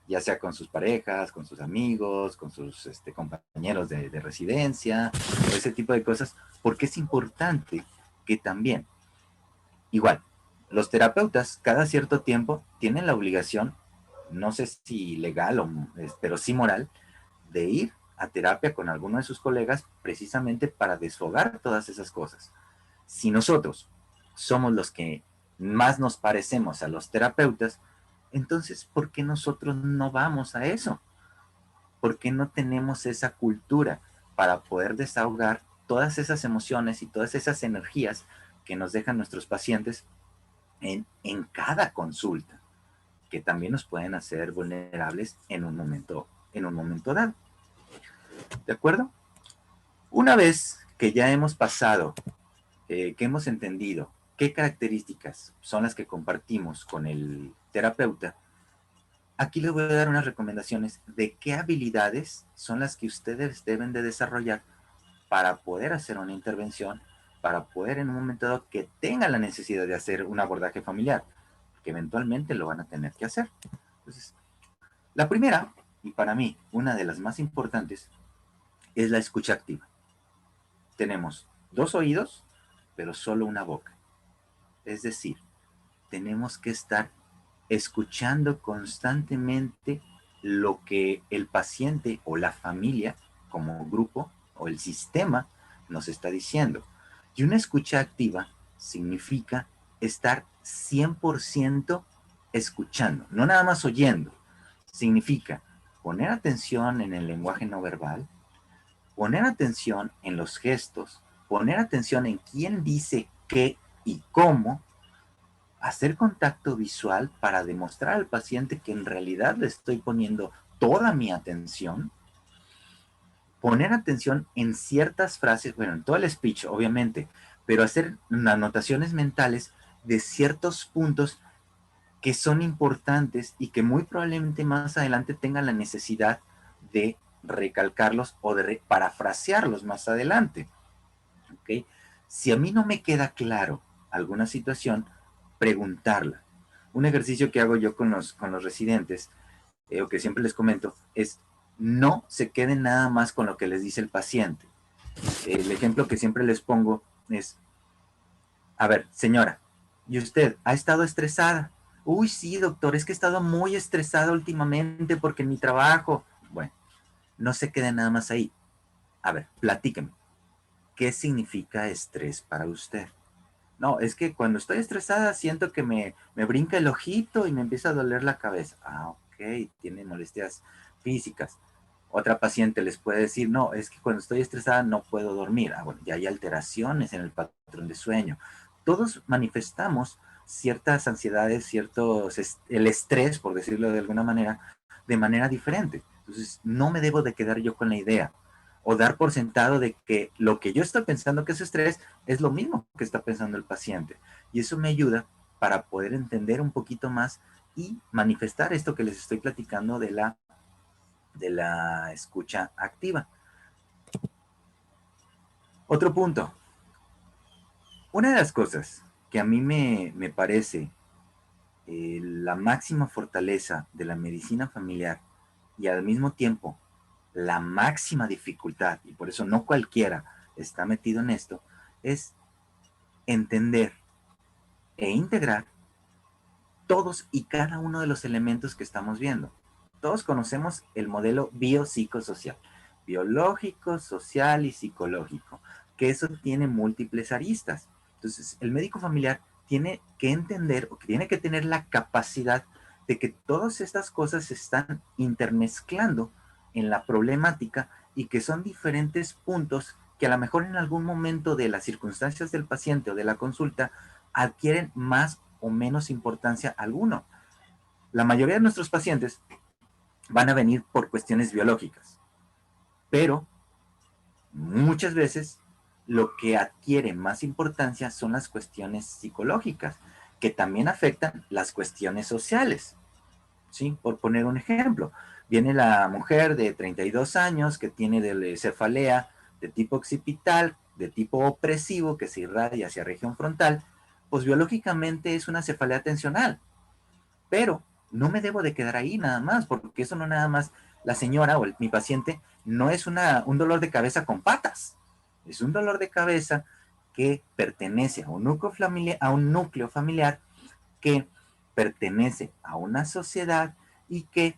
ya sea con sus parejas, con sus amigos, con sus compañeros de residencia, o ese tipo de cosas, porque es importante que también, igual, los terapeutas cada cierto tiempo tienen la obligación, no sé si legal, pero sí moral, de ir a terapia con alguno de sus colegas precisamente para desfogar todas esas cosas. Si nosotros somos los que más nos parecemos a los terapeutas, entonces, ¿por qué nosotros no vamos a eso? ¿Por qué no tenemos esa cultura para poder desahogar todas esas emociones y todas esas energías que nos dejan nuestros pacientes en cada consulta, que también nos pueden hacer vulnerables en un momento dado? ¿De acuerdo? Una vez que ya hemos pasado, que hemos entendido qué características son las que compartimos con el terapeuta, aquí les voy a dar unas recomendaciones de qué habilidades son las que ustedes deben de desarrollar para poder hacer una intervención, para poder en un momento dado que tengan la necesidad de hacer un abordaje familiar, que eventualmente lo van a tener que hacer. Entonces, la primera, y para mí una de las más importantes, es la escucha activa. Tenemos dos oídos, pero solo una boca. Es decir, tenemos que estar escuchando constantemente lo que el paciente o la familia como grupo o el sistema nos está diciendo. Y una escucha activa significa estar 100% escuchando, no nada más oyendo. Significa poner atención en el lenguaje no verbal, poner atención en los gestos, poner atención en quién dice qué y cómo, hacer contacto visual para demostrar al paciente que en realidad le estoy poniendo toda mi atención, poner atención en ciertas frases, bueno, en todo el speech, obviamente, pero hacer anotaciones mentales de ciertos puntos que son importantes y que muy probablemente más adelante tengan la necesidad de recalcarlos o de parafrasearlos más adelante. ¿Okay? Si a mí no me queda claro alguna situación, preguntarla. Un ejercicio que hago yo con los residentes, o que siempre les comento, es no se queden nada más con lo que les dice el paciente. El ejemplo que siempre les pongo es, A ver, señora, ¿y usted ha estado estresada? Uy, sí, doctor, es que he estado muy estresada últimamente porque en mi trabajo. Bueno, no se quede nada más ahí. A ver, platíqueme. ¿Qué significa estrés para usted? No, es que cuando estoy estresada siento que me brinca el ojito y me empieza a doler la cabeza. Ah, ok, tiene molestias físicas. Otra paciente les puede decir, no, es que cuando estoy estresada no puedo dormir. Ah, bueno, ya hay alteraciones en el patrón de sueño. Todos manifestamos ciertas ansiedades, el estrés, por decirlo de manera diferente. Entonces, no me debo de quedar yo con la idea o dar por sentado de que lo que yo estoy pensando que es estrés es lo mismo que está pensando el paciente. Y eso me ayuda para poder entender un poquito más y manifestar esto que les estoy platicando de la escucha activa. Otro punto. Una de las cosas que a mí me parece la máxima fortaleza de la medicina familiar y al mismo tiempo la máxima dificultad, y por eso no cualquiera está metido en esto, es entender e integrar todos y cada uno de los elementos que estamos viendo. Todos conocemos el modelo biopsicosocial, biológico, social y psicológico, que eso tiene múltiples aristas. Entonces, el médico familiar tiene que entender o que tiene que tener la capacidad de que todas estas cosas se están intermezclando en la problemática y que son diferentes puntos que a lo mejor en algún momento de las circunstancias del paciente o de la consulta adquieren más o menos importancia alguno. La mayoría de nuestros pacientes van a venir por cuestiones biológicas, pero muchas veces lo que adquiere más importancia son las cuestiones psicológicas, que también afectan las cuestiones sociales. ¿Sí? Por poner un ejemplo, viene la mujer de 32 años que tiene cefalea de tipo occipital, de tipo opresivo, que se irradia hacia región frontal, pues biológicamente es una cefalea tensional, pero no me debo de quedar ahí nada más, porque eso no nada más, la señora o mi paciente no es un dolor de cabeza con patas, es un dolor de cabeza que pertenece a un núcleo familiar que pertenece a una sociedad y que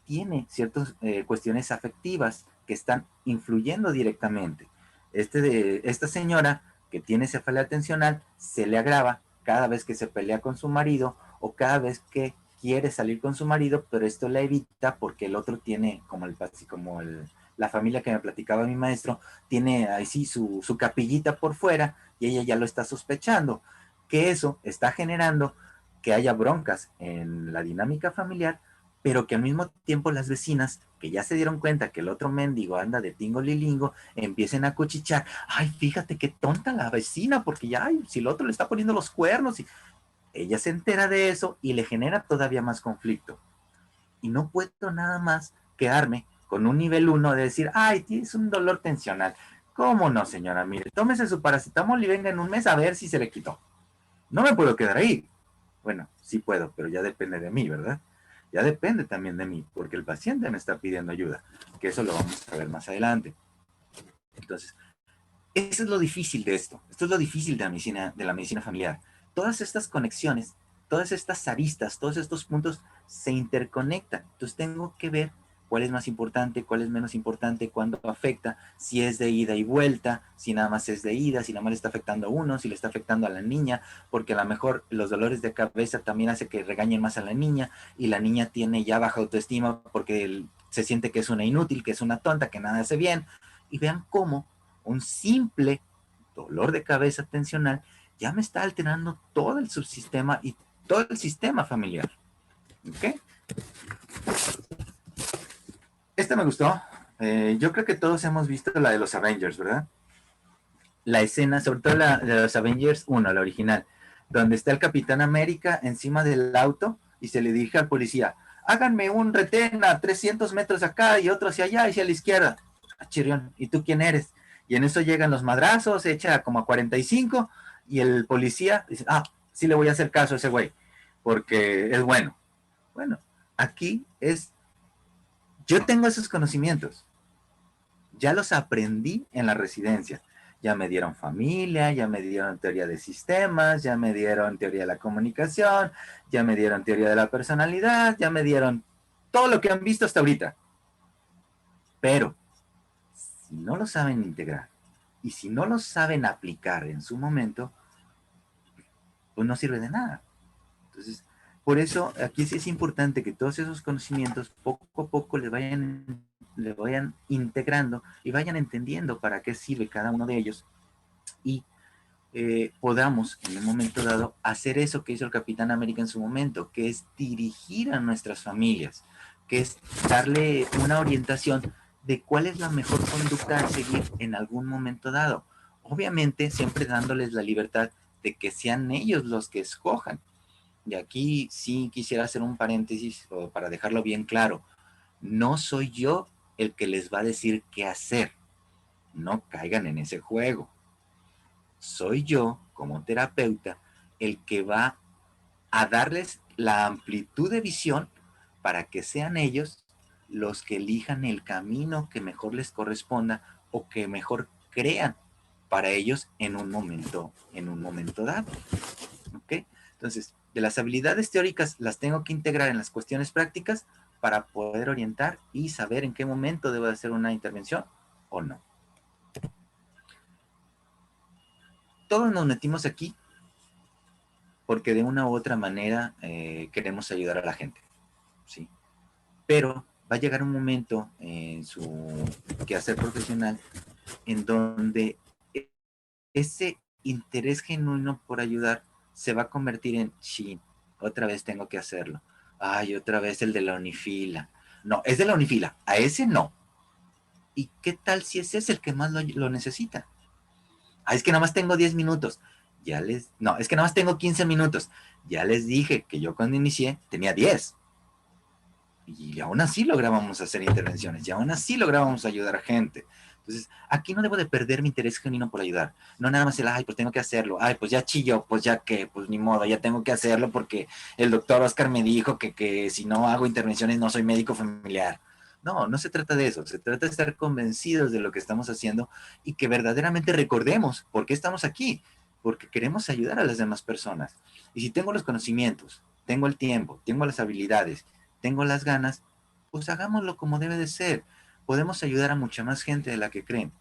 tiene ciertas cuestiones afectivas que están influyendo directamente. Esta señora que tiene cefalea tensional se le agrava cada vez que se pelea con su marido o cada vez que quiere salir con su marido, pero esto la evita porque el otro tiene, la familia que me platicaba mi maestro, tiene ahí sí su capillita por fuera y ella ya lo está sospechando, que eso está generando que haya broncas en la dinámica familiar, pero que al mismo tiempo las vecinas, que ya se dieron cuenta que el otro mendigo anda de tingo lilingo, empiecen a cuchichar, ay, fíjate qué tonta la vecina, porque ya, ay, si el otro le está poniendo los cuernos, y ella se entera de eso y le genera todavía más conflicto. Y no puedo nada más quedarme con un nivel 1 de decir, ay, tienes un dolor tensional. ¿Cómo no, señora? Mire, tómese su paracetamol y venga en un mes a ver si se le quitó. No me puedo quedar ahí. Bueno, sí puedo, pero ya depende de mí, ¿verdad? Ya depende también de mí, porque el paciente me está pidiendo ayuda, que eso lo vamos a ver más adelante. Entonces, eso es lo difícil de esto. Esto es lo difícil de la medicina familiar. Todas estas conexiones, todas estas aristas, todos estos puntos se interconectan. Entonces tengo que ver cuál es más importante, cuál es menos importante, cuándo afecta, si es de ida y vuelta, si nada más es de ida, si nada más le está afectando a uno, si le está afectando a la niña, porque a lo mejor los dolores de cabeza también hace que regañen más a la niña y la niña tiene ya baja autoestima porque se siente que es una inútil, que es una tonta, que nada hace bien. Y vean cómo un simple dolor de cabeza tensional ya me está alterando todo el subsistema y todo el sistema familiar. ¿Ok? Esta me gustó. Yo creo que todos hemos visto la de los Avengers, ¿verdad? La escena, sobre todo la de los Avengers 1, la original, donde está el Capitán América encima del auto y se le dirige al policía, háganme un retén a 300 metros acá y otro hacia allá y hacia la izquierda. Ah, chirión, ¿y tú quién eres? Y en eso llegan los madrazos, se echa como a 45 y el policía dice, ah, sí le voy a hacer caso a ese güey, porque es bueno. Bueno, aquí es, yo tengo esos conocimientos, ya los aprendí en la residencia, Ya me dieron familia, ya me dieron teoría de sistemas, ya me dieron teoría de la comunicación, ya me dieron teoría de la personalidad, ya me dieron todo lo que han visto hasta ahorita. Pero si no lo saben integrar y si no lo saben aplicar en su momento, pues no sirve de nada. Entonces, por eso aquí sí es importante que todos esos conocimientos poco a poco le vayan integrando y vayan entendiendo para qué sirve cada uno de ellos y podamos en un momento dado hacer eso que hizo el Capitán América en su momento, que es dirigir a nuestras familias, que es darle una orientación de cuál es la mejor conducta a seguir en algún momento dado. Obviamente siempre dándoles la libertad de que sean ellos los que escojan. Y aquí sí quisiera hacer un paréntesis para dejarlo bien claro. No soy yo el que les va a decir qué hacer. No caigan en ese juego. Soy yo, como terapeuta, el que va a darles la amplitud de visión para que sean ellos los que elijan el camino que mejor les corresponda o que mejor crean para ellos en un momento dado. ¿Ok? Entonces, de las habilidades teóricas las tengo que integrar en las cuestiones prácticas para poder orientar y saber en qué momento debo hacer una intervención o no. Todos nos metimos aquí porque de una u otra manera queremos ayudar a la gente, ¿sí? Pero va a llegar un momento en su quehacer profesional en donde ese interés genuino por ayudar se va a convertir en, sí, otra vez tengo que hacerlo. Ay, otra vez el de la unifila. No, es de la unifila, a ese no. ¿Y qué tal si ese es el que más lo necesita? Ah, es que nada más tengo 10 minutos. No, es que nada más tengo 15 minutos. Ya les dije que yo cuando inicié tenía 10. Y aún así lográbamos hacer intervenciones, y aún así lográbamos ayudar a gente. Entonces, aquí no debo de perder mi interés genuino por ayudar. No nada más el, ay, pues tengo que hacerlo. Ay, pues ya chillo, pues ya que, pues ni modo, ya tengo que hacerlo porque el doctor Oscar me dijo que si no hago intervenciones no soy médico familiar. No, no se trata de eso. Se trata de estar convencidos de lo que estamos haciendo y que verdaderamente recordemos por qué estamos aquí. Porque queremos ayudar a las demás personas. Y si tengo los conocimientos, tengo el tiempo, tengo las habilidades, tengo las ganas, pues hagámoslo como debe de ser. Podemos ayudar a mucha más gente de la que creen.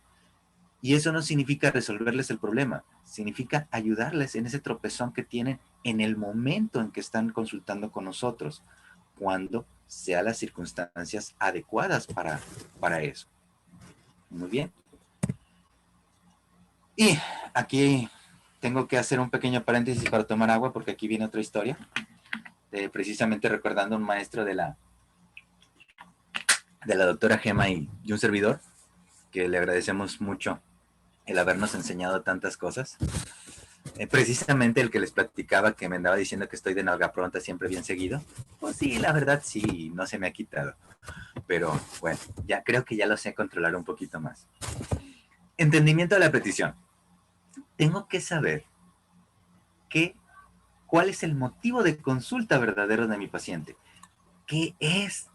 Y eso no significa resolverles el problema, significa ayudarles en ese tropezón que tienen en el momento en que están consultando con nosotros, cuando sean las circunstancias adecuadas para eso. Muy bien. Y aquí tengo que hacer un pequeño paréntesis para tomar agua porque aquí viene otra historia, precisamente recordando a un maestro de la doctora Gema y un servidor, que le agradecemos mucho el habernos enseñado tantas cosas. Precisamente el que les platicaba que me andaba diciendo que estoy de nalga pronta siempre bien seguido. Pues sí, la verdad sí, no se me ha quitado. Pero bueno, ya creo que ya lo sé controlar un poquito más. Entendimiento de la petición. Tengo que saber cuál es el motivo de consulta verdadero de mi paciente. ¿Qué es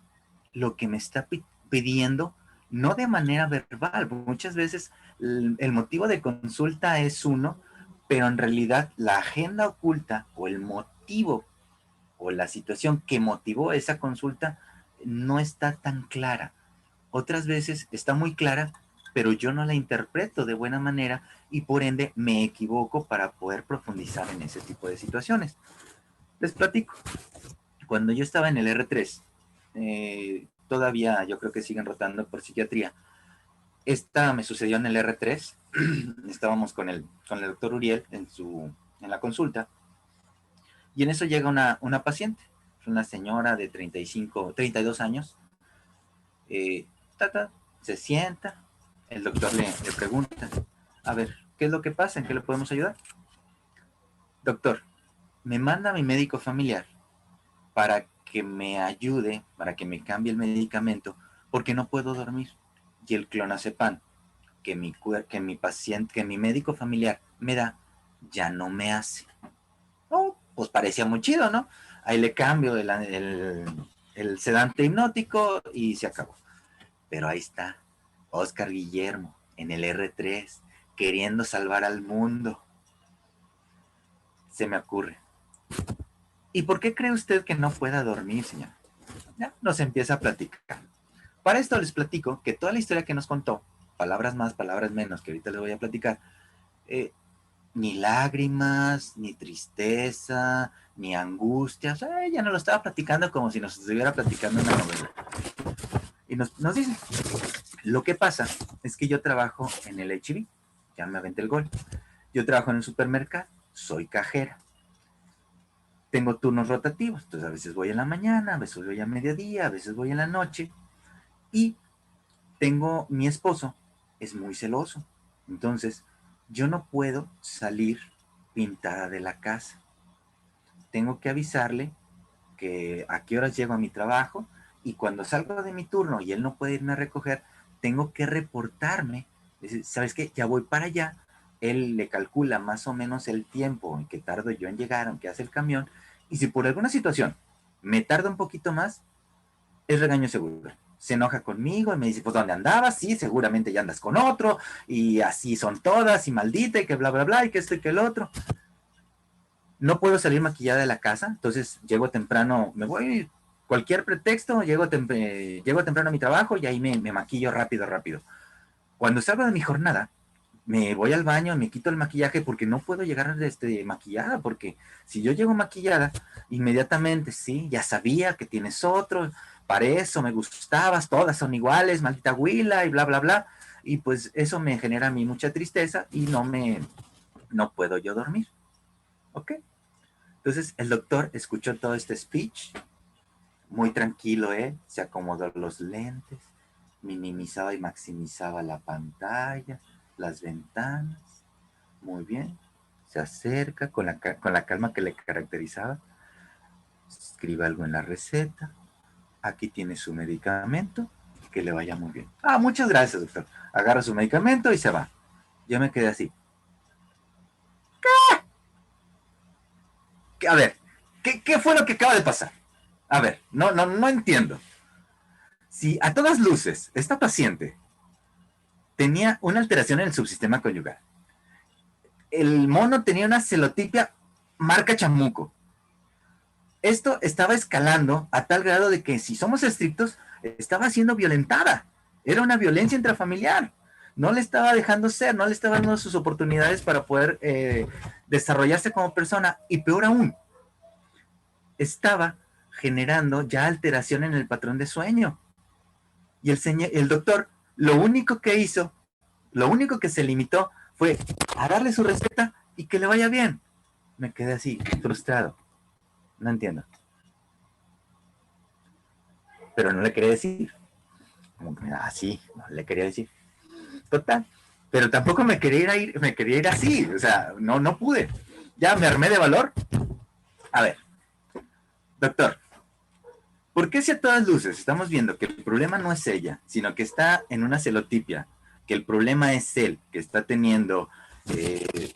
lo que me está pidiendo? No de manera verbal. Muchas veces el motivo de consulta es uno, pero en realidad la agenda oculta o el motivo o la situación que motivó esa consulta no está tan clara. Otras veces está muy clara, pero yo no la interpreto de buena manera y por ende me equivoco para poder profundizar en ese tipo de situaciones. Les platico. Cuando yo estaba en el R3, todavía yo creo que siguen rotando por psiquiatría. Esta me sucedió en el R3. Estábamos con el doctor Uriel en la consulta. Y en eso llega una paciente, una señora de 32 años. Se sienta, el doctor le pregunta, a ver, ¿qué es lo que pasa? ¿En qué le podemos ayudar? Doctor, me manda mi médico familiar para que me ayude, para que me cambie el medicamento, porque no puedo dormir. Y el clonazepam que mi médico familiar me da, ya no me hace. Oh, pues parecía muy chido, ¿no? Ahí le cambio el sedante hipnótico y se acabó. Pero ahí está, Oscar Guillermo, en el R3, queriendo salvar al mundo. Se me ocurre. ¿Y por qué cree usted que no pueda dormir, señor? Ya nos empieza a platicar. Para esto les platico que toda la historia que nos contó, palabras más, palabras menos, que ahorita les voy a platicar, ni lágrimas, ni tristeza, ni angustia. O sea, ella nos lo estaba platicando como si nos estuviera platicando una novela. Y nos dice, lo que pasa es que yo trabajo en el H-E-B, ya me aventé el gol. Yo trabajo en el supermercado, soy cajera. Tengo turnos rotativos, entonces a veces voy en la mañana, a veces voy a mediodía, a veces voy en la noche. Y mi esposo es muy celoso. Entonces, yo no puedo salir pintada de la casa. Tengo que avisarle que a qué horas llego a mi trabajo y cuando salgo de mi turno y él no puede irme a recoger, tengo que reportarme. Dice, ¿sabes qué? Ya voy para allá. Él le calcula más o menos el tiempo en que tardo yo en llegar, aunque hace el camión. Y si por alguna situación me tarda un poquito más, es regaño seguro. Se enoja conmigo y me dice, pues, ¿dónde andabas? Sí, seguramente ya andas con otro, y así son todas, y maldita, y que bla, bla, bla, y que esto y que el otro. No puedo salir maquillada de la casa, entonces llego temprano, me voy, cualquier pretexto, llego temprano a mi trabajo y ahí me maquillo rápido, rápido. Cuando salgo de mi jornada, me voy al baño, me quito el maquillaje porque no puedo llegar maquillada, porque si yo llego maquillada, inmediatamente, sí, ya sabía que tienes otro, para eso me gustabas, todas son iguales, maldita huila y bla, bla, bla, y pues eso me genera a mí mucha tristeza y no puedo yo dormir, ¿ok? Entonces el doctor escuchó todo este speech, muy tranquilo, se acomodó los lentes, minimizaba y maximizaba la pantalla, las ventanas, muy bien, se acerca con la calma que le caracterizaba, escribe algo en la receta, aquí tiene su medicamento, que le vaya muy bien. Ah, muchas gracias, doctor. Agarra su medicamento y se va. Yo me quedé así. A ver, ¿qué fue lo que acaba de pasar? A ver, no entiendo. Si a todas luces esta paciente tenía una alteración en el subsistema conyugal, el mono tenía una celotipia marca chamuco. Esto estaba escalando a tal grado de que, si somos estrictos, estaba siendo violentada. Era una violencia intrafamiliar. No le estaba dejando ser, no le estaba dando sus oportunidades para poder desarrollarse como persona. Y peor aún, estaba generando ya alteración en el patrón de sueño. Y el doctor lo único que hizo, lo único que se limitó fue a darle su receta y que le vaya bien. Me quedé así, frustrado. No entiendo. Pero no le quería decir. Como que, sí, no le quería decir. Total. Pero tampoco me quería ir así. O sea, no pude. Ya me armé de valor. A ver, doctor, ¿por qué si a todas luces estamos viendo que el problema no es ella, sino que está en una celotipia, que el problema es él, que está teniendo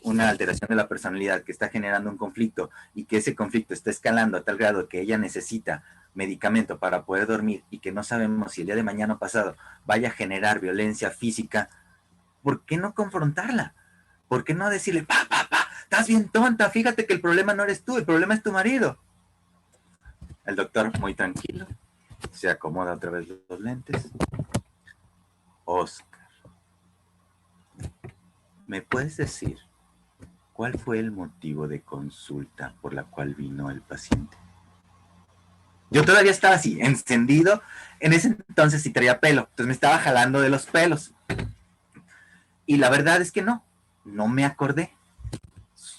una alteración de la personalidad, que está generando un conflicto y que ese conflicto está escalando a tal grado que ella necesita medicamento para poder dormir y que no sabemos si el día de mañana pasado vaya a generar violencia física? ¿Por qué no confrontarla? ¿Por qué no decirle, pa, estás bien tonta, fíjate que el problema no eres tú, el problema es tu marido? El doctor, muy tranquilo, se acomoda otra vez los lentes. Oscar, ¿me puedes decir cuál fue el motivo de consulta por la cual vino el paciente? Yo todavía estaba así, encendido. En ese entonces sí traía pelo, entonces me estaba jalando de los pelos. Y la verdad es que no me acordé.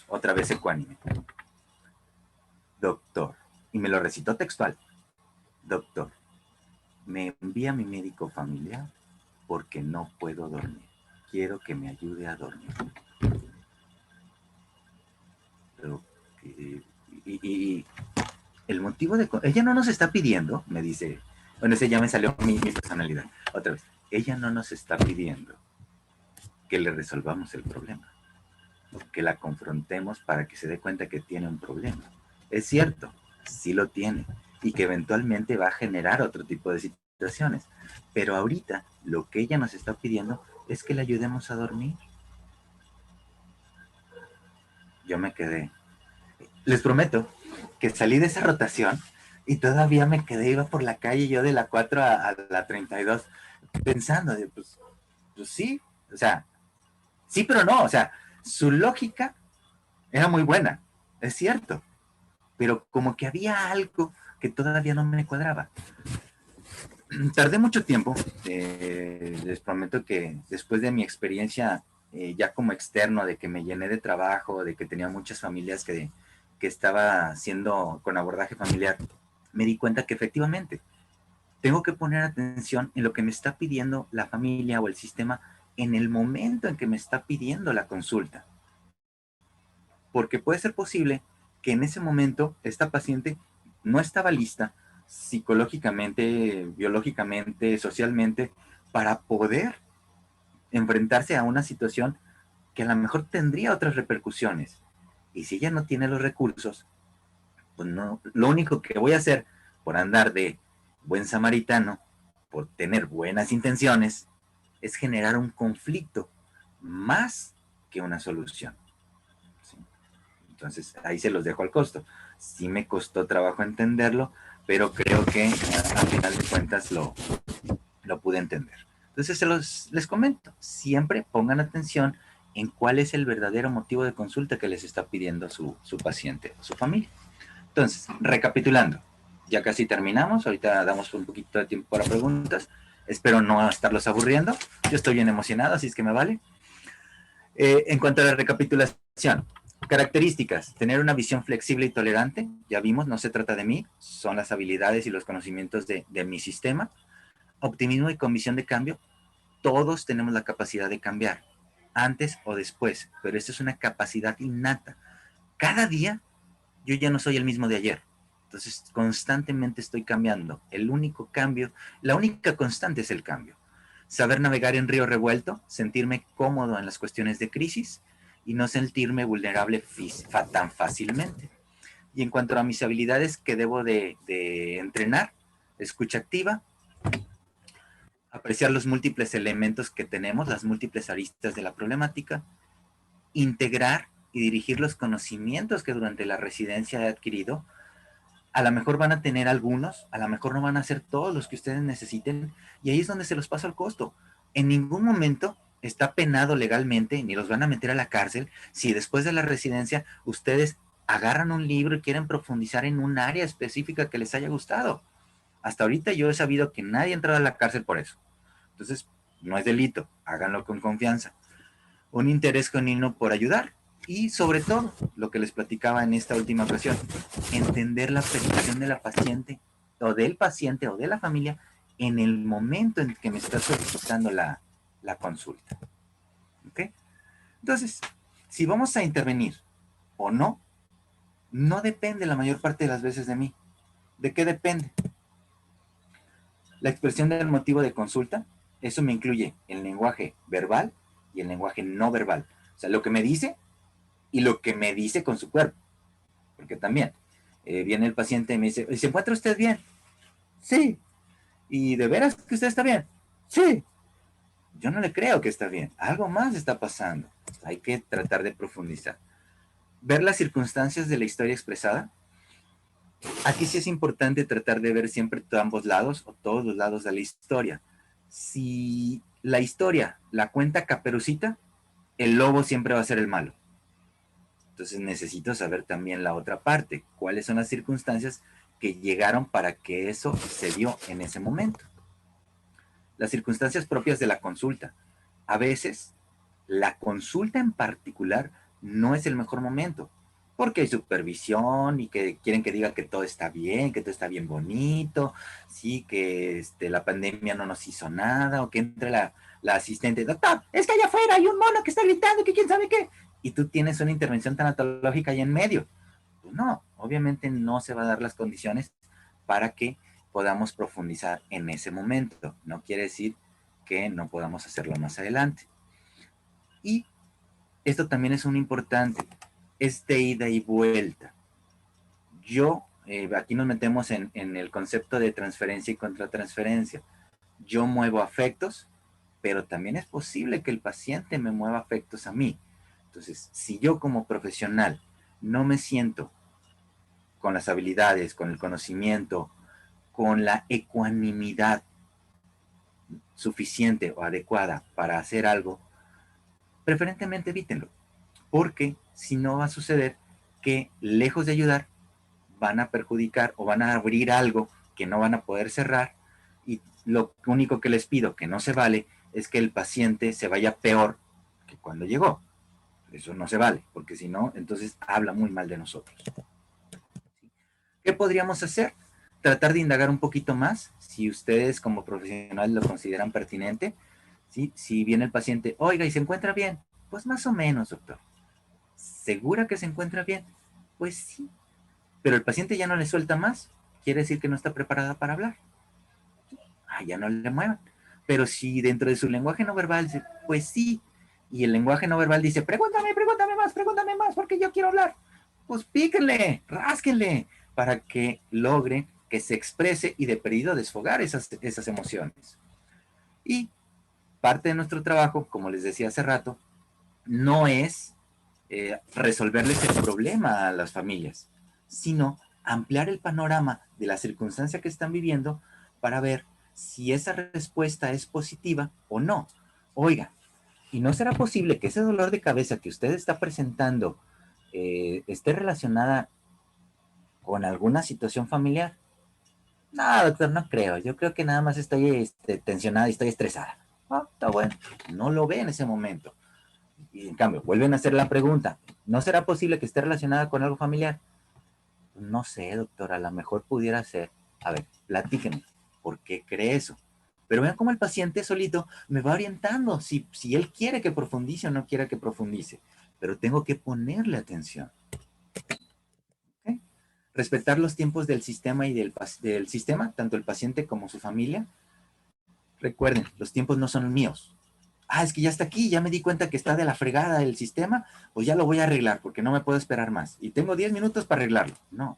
Otra vez ecuánime. Doctor, y me lo recitó textual. Doctor, me envía mi médico familiar porque no puedo dormir. Quiero que me ayude a dormir. Pero, y el motivo de... Ella no nos está pidiendo, me dice... Bueno, ese ya me salió mi personalidad. Otra vez. Ella no nos está pidiendo que le resolvamos el problema. Que la confrontemos para que se dé cuenta que tiene un problema. Es cierto, sí lo tiene. Y que eventualmente va a generar otro tipo de situaciones. Pero ahorita lo que ella nos está pidiendo es que le ayudemos a dormir. yo me quedé. Les prometo que salí de esa rotación y todavía me quedé, iba por la calle yo de la 4 a la 32, pensando, pues sí, o sea, sí, pero no, o sea, su lógica era muy buena, es cierto, pero como que había algo que todavía no me cuadraba. Tardé mucho tiempo, les prometo que después de mi experiencia ya como externo, de que me llené de trabajo, de que tenía muchas familias que estaba haciendo con abordaje familiar, me di cuenta que efectivamente tengo que poner atención en lo que me está pidiendo la familia o el sistema en el momento en que me está pidiendo la consulta. Porque puede ser posible que en ese momento esta paciente no estaba lista psicológicamente, biológicamente, socialmente, para poder enfrentarse a una situación que a lo mejor tendría otras repercusiones. Y si ella no tiene los recursos, pues no, lo único que voy a hacer por andar de buen samaritano, por tener buenas intenciones, es generar un conflicto más que una solución. ¿Sí? Entonces ahí se los dejo al costo. Sí me costó trabajo entenderlo, pero creo que al final de cuentas lo pude entender. Entonces les comento, siempre pongan atención en cuál es el verdadero motivo de consulta que les está pidiendo su paciente, su familia. Entonces, recapitulando, ya casi terminamos, ahorita damos un poquito de tiempo para preguntas, espero no estarlos aburriendo, yo estoy bien emocionado, así es que me vale. En cuanto a la recapitulación, características, tener una visión flexible y tolerante, ya vimos, no se trata de mí, son las habilidades y los conocimientos de mi sistema. Optimismo y con visión de cambio, todos tenemos la capacidad de cambiar, antes o después, pero esto es una capacidad innata. Cada día yo ya no soy el mismo de ayer. Entonces, constantemente estoy cambiando. El único cambio, la única constante es el cambio. Saber navegar en río revuelto, sentirme cómodo en las cuestiones de crisis y no sentirme vulnerable tan fácilmente. Y en cuanto a mis habilidades que debo de entrenar, escucha activa, apreciar los múltiples elementos que tenemos, las múltiples aristas de la problemática, integrar y dirigir los conocimientos que durante la residencia he adquirido. A lo mejor van a tener algunos, a lo mejor no van a ser todos los que ustedes necesiten, y ahí es donde se los paso al costo. En ningún momento está penado legalmente, ni los van a meter a la cárcel, si después de la residencia ustedes agarran un libro y quieren profundizar en un área específica que les haya gustado. Hasta ahorita yo he sabido que nadie ha entrado a la cárcel por eso. Entonces, no es delito, háganlo con confianza. Un interés genuino por ayudar y sobre todo, lo que les platicaba en esta última ocasión, entender la petición de la paciente o del paciente o de la familia en el momento en que me está solicitando la consulta. ¿Ok? Entonces, si vamos a intervenir o no, no depende la mayor parte de las veces de mí. ¿De qué depende? La expresión del motivo de consulta, eso me incluye el lenguaje verbal y el lenguaje no verbal. O sea, lo que me dice y lo que me dice con su cuerpo. Porque también viene el paciente y me dice, ¿se encuentra usted bien? Sí. ¿Y de veras que usted está bien? Sí. Yo no le creo que está bien. Algo más está pasando. Hay que tratar de profundizar. Ver las circunstancias de la historia expresada. Aquí sí es importante tratar de ver siempre ambos lados o todos los lados de la historia. Si la historia la cuenta Caperucita, el lobo siempre va a ser el malo. Entonces necesito saber también la otra parte, cuáles son las circunstancias que llegaron para que eso se dio en ese momento. Las circunstancias propias de la consulta. A veces, la consulta en particular no es el mejor momento, porque hay supervisión y que quieren que diga que todo está bien, que todo está bien bonito, sí, que la pandemia no nos hizo nada, o que entre la asistente, doctor, es que allá afuera hay un mono que está gritando, que quién sabe qué, y tú tienes una intervención tanatológica ahí en medio. Pues no, obviamente no se va a dar las condiciones para que podamos profundizar en ese momento. No quiere decir que no podamos hacerlo más adelante. Y esto también es un importante, es de ida y vuelta. Aquí nos metemos en el concepto de transferencia y contratransferencia. Yo muevo afectos, pero también es posible que el paciente me mueva afectos a mí. Entonces, si yo como profesional no me siento con las habilidades, con el conocimiento, con la ecuanimidad suficiente o adecuada para hacer algo, preferentemente evítenlo, porque si no va a suceder que lejos de ayudar, van a perjudicar o van a abrir algo que no van a poder cerrar, y lo único que les pido que no se vale es que el paciente se vaya peor que cuando llegó. Eso no se vale, porque si no, entonces habla muy mal de nosotros. ¿Qué podríamos hacer? Tratar de indagar un poquito más, si ustedes como profesionales lo consideran pertinente. ¿Sí? Si viene el paciente, oiga, ¿y se encuentra bien? Pues más o menos, doctor. ¿Segura que se encuentra bien? Pues sí, pero el paciente ya no le suelta más, quiere decir que no está preparada para hablar. Ya no le muevan. Pero si dentro de su lenguaje no verbal dice, pues sí, y el lenguaje no verbal dice, pregúntame más, porque yo quiero hablar, pues píquenle, rásquenle, para que logre que se exprese y de perdido desfogar esas emociones. Y parte de nuestro trabajo, como les decía hace rato, no es resolverles el problema a las familias, sino ampliar el panorama de la circunstancia que están viviendo para ver si esa respuesta es positiva o no. Oiga, ¿y no será posible que ese dolor de cabeza que usted está presentando esté relacionada con alguna situación familiar? No, doctor, no creo. Yo creo que nada más estoy tensionada y estoy estresada. Está bueno. No lo ve en ese momento. Y en cambio, vuelven a hacer la pregunta, ¿no será posible que esté relacionada con algo familiar? No sé, doctor, a lo mejor pudiera ser. A ver, platíqueme, ¿por qué cree eso? Pero vean cómo el paciente solito me va orientando, si él quiere que profundice o no quiere que profundice, pero tengo que ponerle atención. ¿Okay? Respetar los tiempos del sistema y del sistema, tanto el paciente como su familia. Recuerden, los tiempos no son míos. Es que ya está aquí, ya me di cuenta que está de la fregada el sistema, pues ya lo voy a arreglar porque no me puedo esperar más. Y tengo 10 minutos para arreglarlo. No,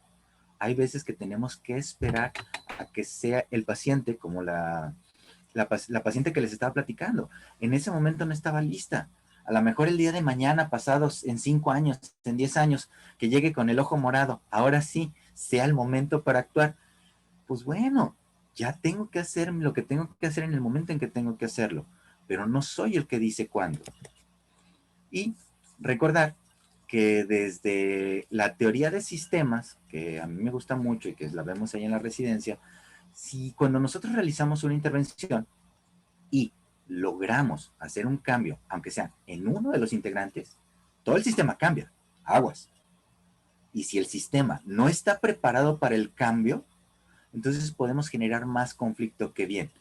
hay veces que tenemos que esperar a que sea el paciente, como la paciente que les estaba platicando. En ese momento no estaba lista. A lo mejor el día de mañana, pasados en 5 años, en 10 años, que llegue con el ojo morado, ahora sí, sea el momento para actuar. Pues bueno, ya tengo que hacer lo que tengo que hacer en el momento en que tengo que hacerlo, pero no soy el que dice cuándo. Y recordar que desde la teoría de sistemas, que a mí me gusta mucho y que la vemos ahí en la residencia, si cuando nosotros realizamos una intervención y logramos hacer un cambio, aunque sea en uno de los integrantes, todo el sistema cambia, aguas. Y si el sistema no está preparado para el cambio, entonces podemos generar más conflicto que bien.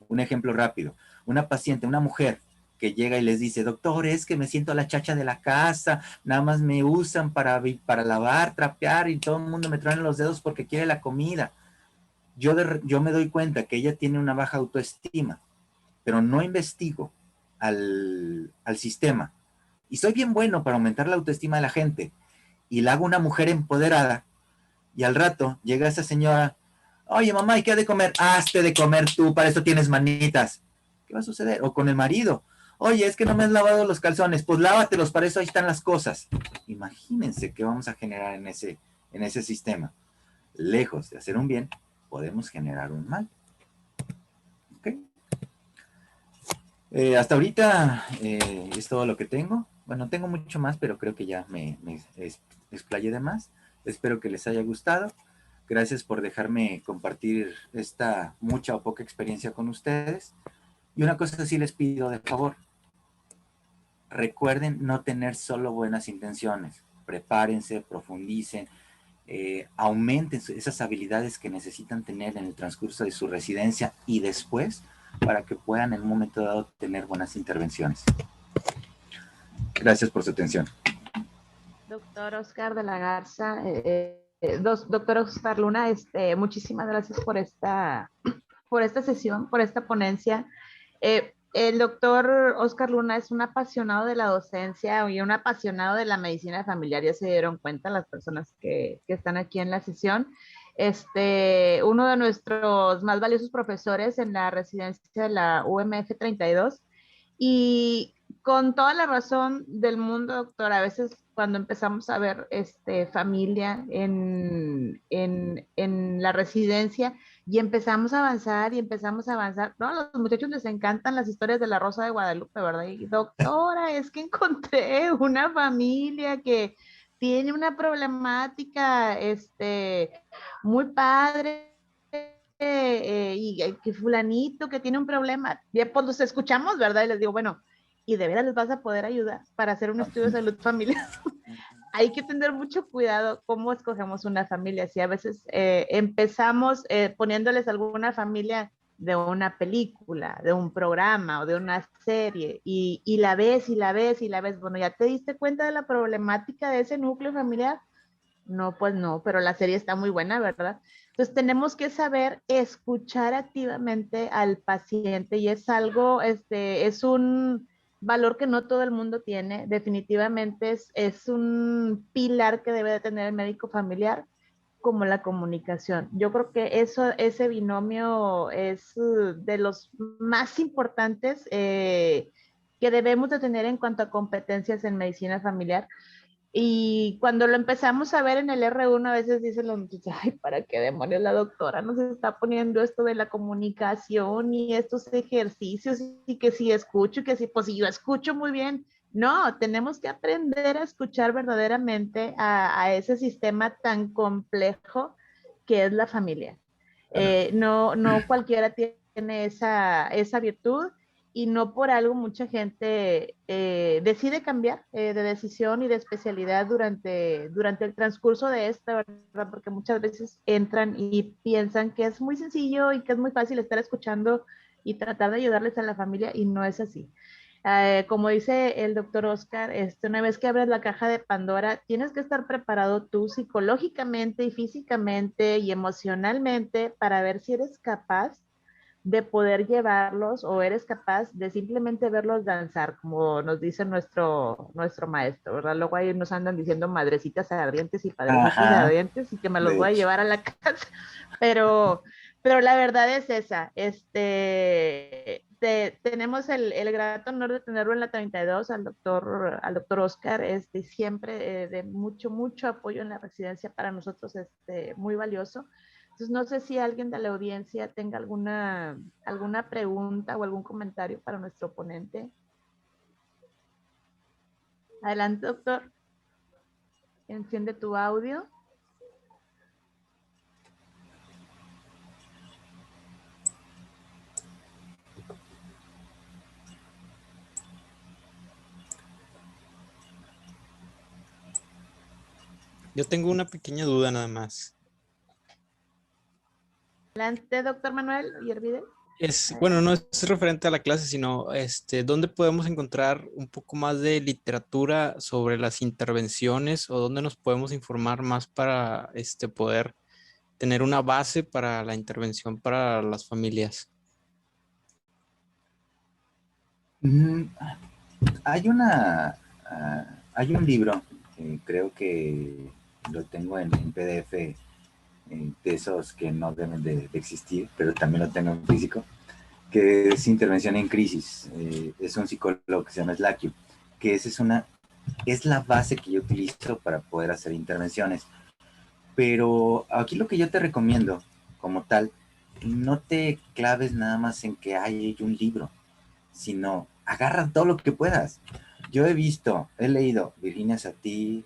Un ejemplo rápido, una paciente, una mujer que llega y les dice, doctor, es que me siento la chacha de la casa, nada más me usan para lavar, trapear y todo el mundo me traen los dedos porque quiere la comida. Yo me doy cuenta que ella tiene una baja autoestima, pero no investigo al sistema. Y soy bien bueno para aumentar la autoestima de la gente. Y la hago una mujer empoderada. Y al rato llega esa señora, oye mamá, ¿y qué ha de comer? Hazte de comer tú, para eso tienes manitas. ¿Qué va a suceder? O con el marido, oye, es que no me has lavado los calzones, pues lávatelos, para eso ahí están las cosas. Imagínense qué vamos a generar en ese sistema. Lejos de hacer un bien, podemos generar un mal. ¿Okay? Hasta ahorita es todo lo que tengo. Bueno, tengo mucho más, pero creo que ya me explayé de más. Espero que les haya gustado. Gracias por dejarme compartir esta mucha o poca experiencia con ustedes. Y una cosa sí les pido de favor. Recuerden no tener solo buenas intenciones. Prepárense, profundicen, aumenten esas habilidades que necesitan tener en el transcurso de su residencia y después para que puedan en un momento dado tener buenas intervenciones. Gracias por su atención.
Doctor Oscar de la Garza, doctor Oscar Luna, muchísimas gracias por esta sesión, por esta ponencia. El doctor Oscar Luna es un apasionado de la docencia y un apasionado de la medicina familiar, ya se dieron cuenta las personas que están aquí en la sesión. Uno de nuestros más valiosos profesores en la residencia de la UMF 32, y con toda la razón del mundo, doctor. A veces cuando empezamos a ver familia en la residencia y empezamos a avanzar, ¿no? A los muchachos les encantan las historias de la Rosa de Guadalupe, ¿verdad? Y doctora, es que encontré una familia que tiene una problemática, muy padre, y que fulanito que tiene un problema, ya pues los escuchamos, ¿verdad? Y les digo, bueno, y de veras les vas a poder ayudar para hacer un estudio de salud familiar. Hay que tener mucho cuidado cómo escogemos una familia. Si a veces empezamos poniéndoles alguna familia de una película, de un programa o de una serie, y la ves y la ves y la ves, bueno, ¿ya te diste cuenta de la problemática de ese núcleo familiar? No, pues no, pero la serie está muy buena, ¿verdad? Entonces tenemos que saber escuchar activamente al paciente y es algo, es un valor que no todo el mundo tiene. Definitivamente es un pilar que debe de tener el médico familiar, como la comunicación. Yo creo que ese binomio es de los más importantes que debemos de tener en cuanto a competencias en medicina familiar. Y cuando lo empezamos a ver en el R1, a veces dicen los muchachos, ay, ¿para qué demonios la doctora nos está poniendo esto de la comunicación y estos ejercicios? Y que si escucho, y que si, pues si yo escucho muy bien. No, tenemos que aprender a escuchar verdaderamente a ese sistema tan complejo que es la familia. No cualquiera tiene esa virtud y no por algo mucha gente decide cambiar de decisión y de especialidad durante el transcurso de esta, ¿verdad? Porque muchas veces entran y piensan que es muy sencillo y que es muy fácil estar escuchando y tratar de ayudarles a la familia y no es así. Como dice el doctor Oscar, una vez que abres la caja de Pandora, tienes que estar preparado tú psicológicamente y físicamente y emocionalmente para ver si eres capaz de poder llevarlos o eres capaz de simplemente verlos danzar, como nos dice nuestro maestro, ¿verdad? Luego ahí nos andan diciendo madrecitas ardientes y padrecitos
Ajá,
ardientes y que me los
de
voy a
hecho.
llevar a la casa, pero, pero la verdad es esa, tenemos el grato honor de tenerlo en la 32 al doctor Oscar, siempre de mucho, mucho apoyo en la residencia para nosotros, muy valioso. Entonces, no sé si alguien de la audiencia tenga alguna pregunta o algún comentario para nuestro ponente. Adelante, doctor. Enciende tu audio.
Yo tengo una pequeña duda nada más.
Adelante, doctor Manuel Yervide.
Bueno, no es referente a la clase, sino ¿dónde podemos encontrar un poco más de literatura sobre las intervenciones o dónde nos podemos informar más para poder tener una base para la intervención para las familias?
Mm, Hay hay un libro, creo que lo tengo en PDF, de esos que no deben de existir, pero también lo tengo en físico, que es Intervención en Crisis. Es un psicólogo que se llama Slackio, que es la base que yo utilizo para poder hacer intervenciones. Pero aquí lo que yo te recomiendo, como tal, no te claves nada más en que hay un libro, sino agarra todo lo que puedas. Yo he leído Virginia Satir,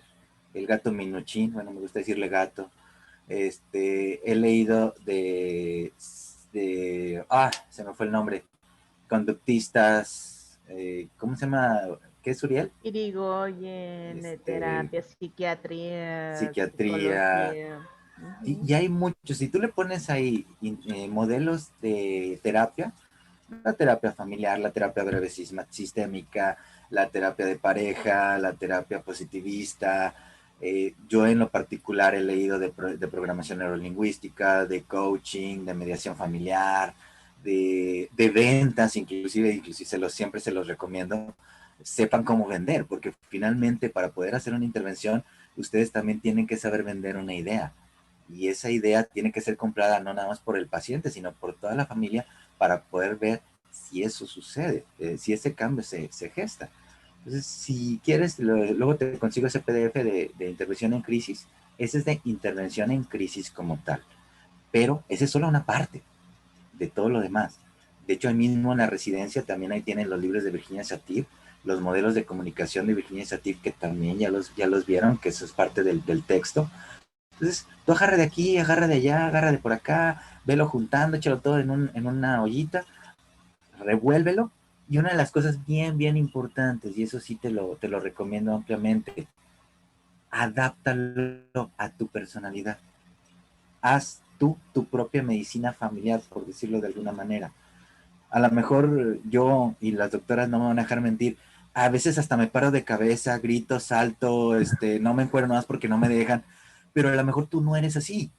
El gato Minuchin, bueno, me gusta decirle gato. He leído se me fue el nombre, conductistas, ¿cómo se llama? ¿Qué es Uriel?
Irigoyen,
Este,
terapia, psiquiatría,
psiquiatría,
psicología.
y hay muchos. Si tú le pones ahí modelos de terapia, la terapia familiar, la terapia breve sistémica, la terapia de pareja, la terapia positivista. Yo en lo particular he leído de programación neurolingüística, de coaching, de mediación familiar, de ventas, inclusive siempre se los recomiendo, sepan cómo vender, porque finalmente para poder hacer una intervención, ustedes también tienen que saber vender una idea. Y esa idea tiene que ser comprada no nada más por el paciente, sino por toda la familia para poder ver si eso sucede, si ese cambio se gesta. Entonces, si quieres, luego te consigo ese PDF de intervención en crisis. Ese es de intervención en crisis como tal. Pero esa es solo una parte de todo lo demás. De hecho, ahí mismo en la residencia también ahí tienen los libros de Virginia Satir, los modelos de comunicación de Virginia Satir, que también ya los vieron, que eso es parte del texto. Entonces, tú agarra de aquí, agarra de allá, agarra de por acá, velo juntando, échalo todo en una ollita, revuélvelo. Y una de las cosas bien, bien importantes, y eso sí te lo recomiendo ampliamente, adáptalo a tu personalidad. Haz tú tu propia medicina familiar, por decirlo de alguna manera. A lo mejor yo y las doctoras no me van a dejar mentir, a veces hasta me paro de cabeza, grito, salto, no me encuentro más porque no me dejan, pero a lo mejor tú no eres así,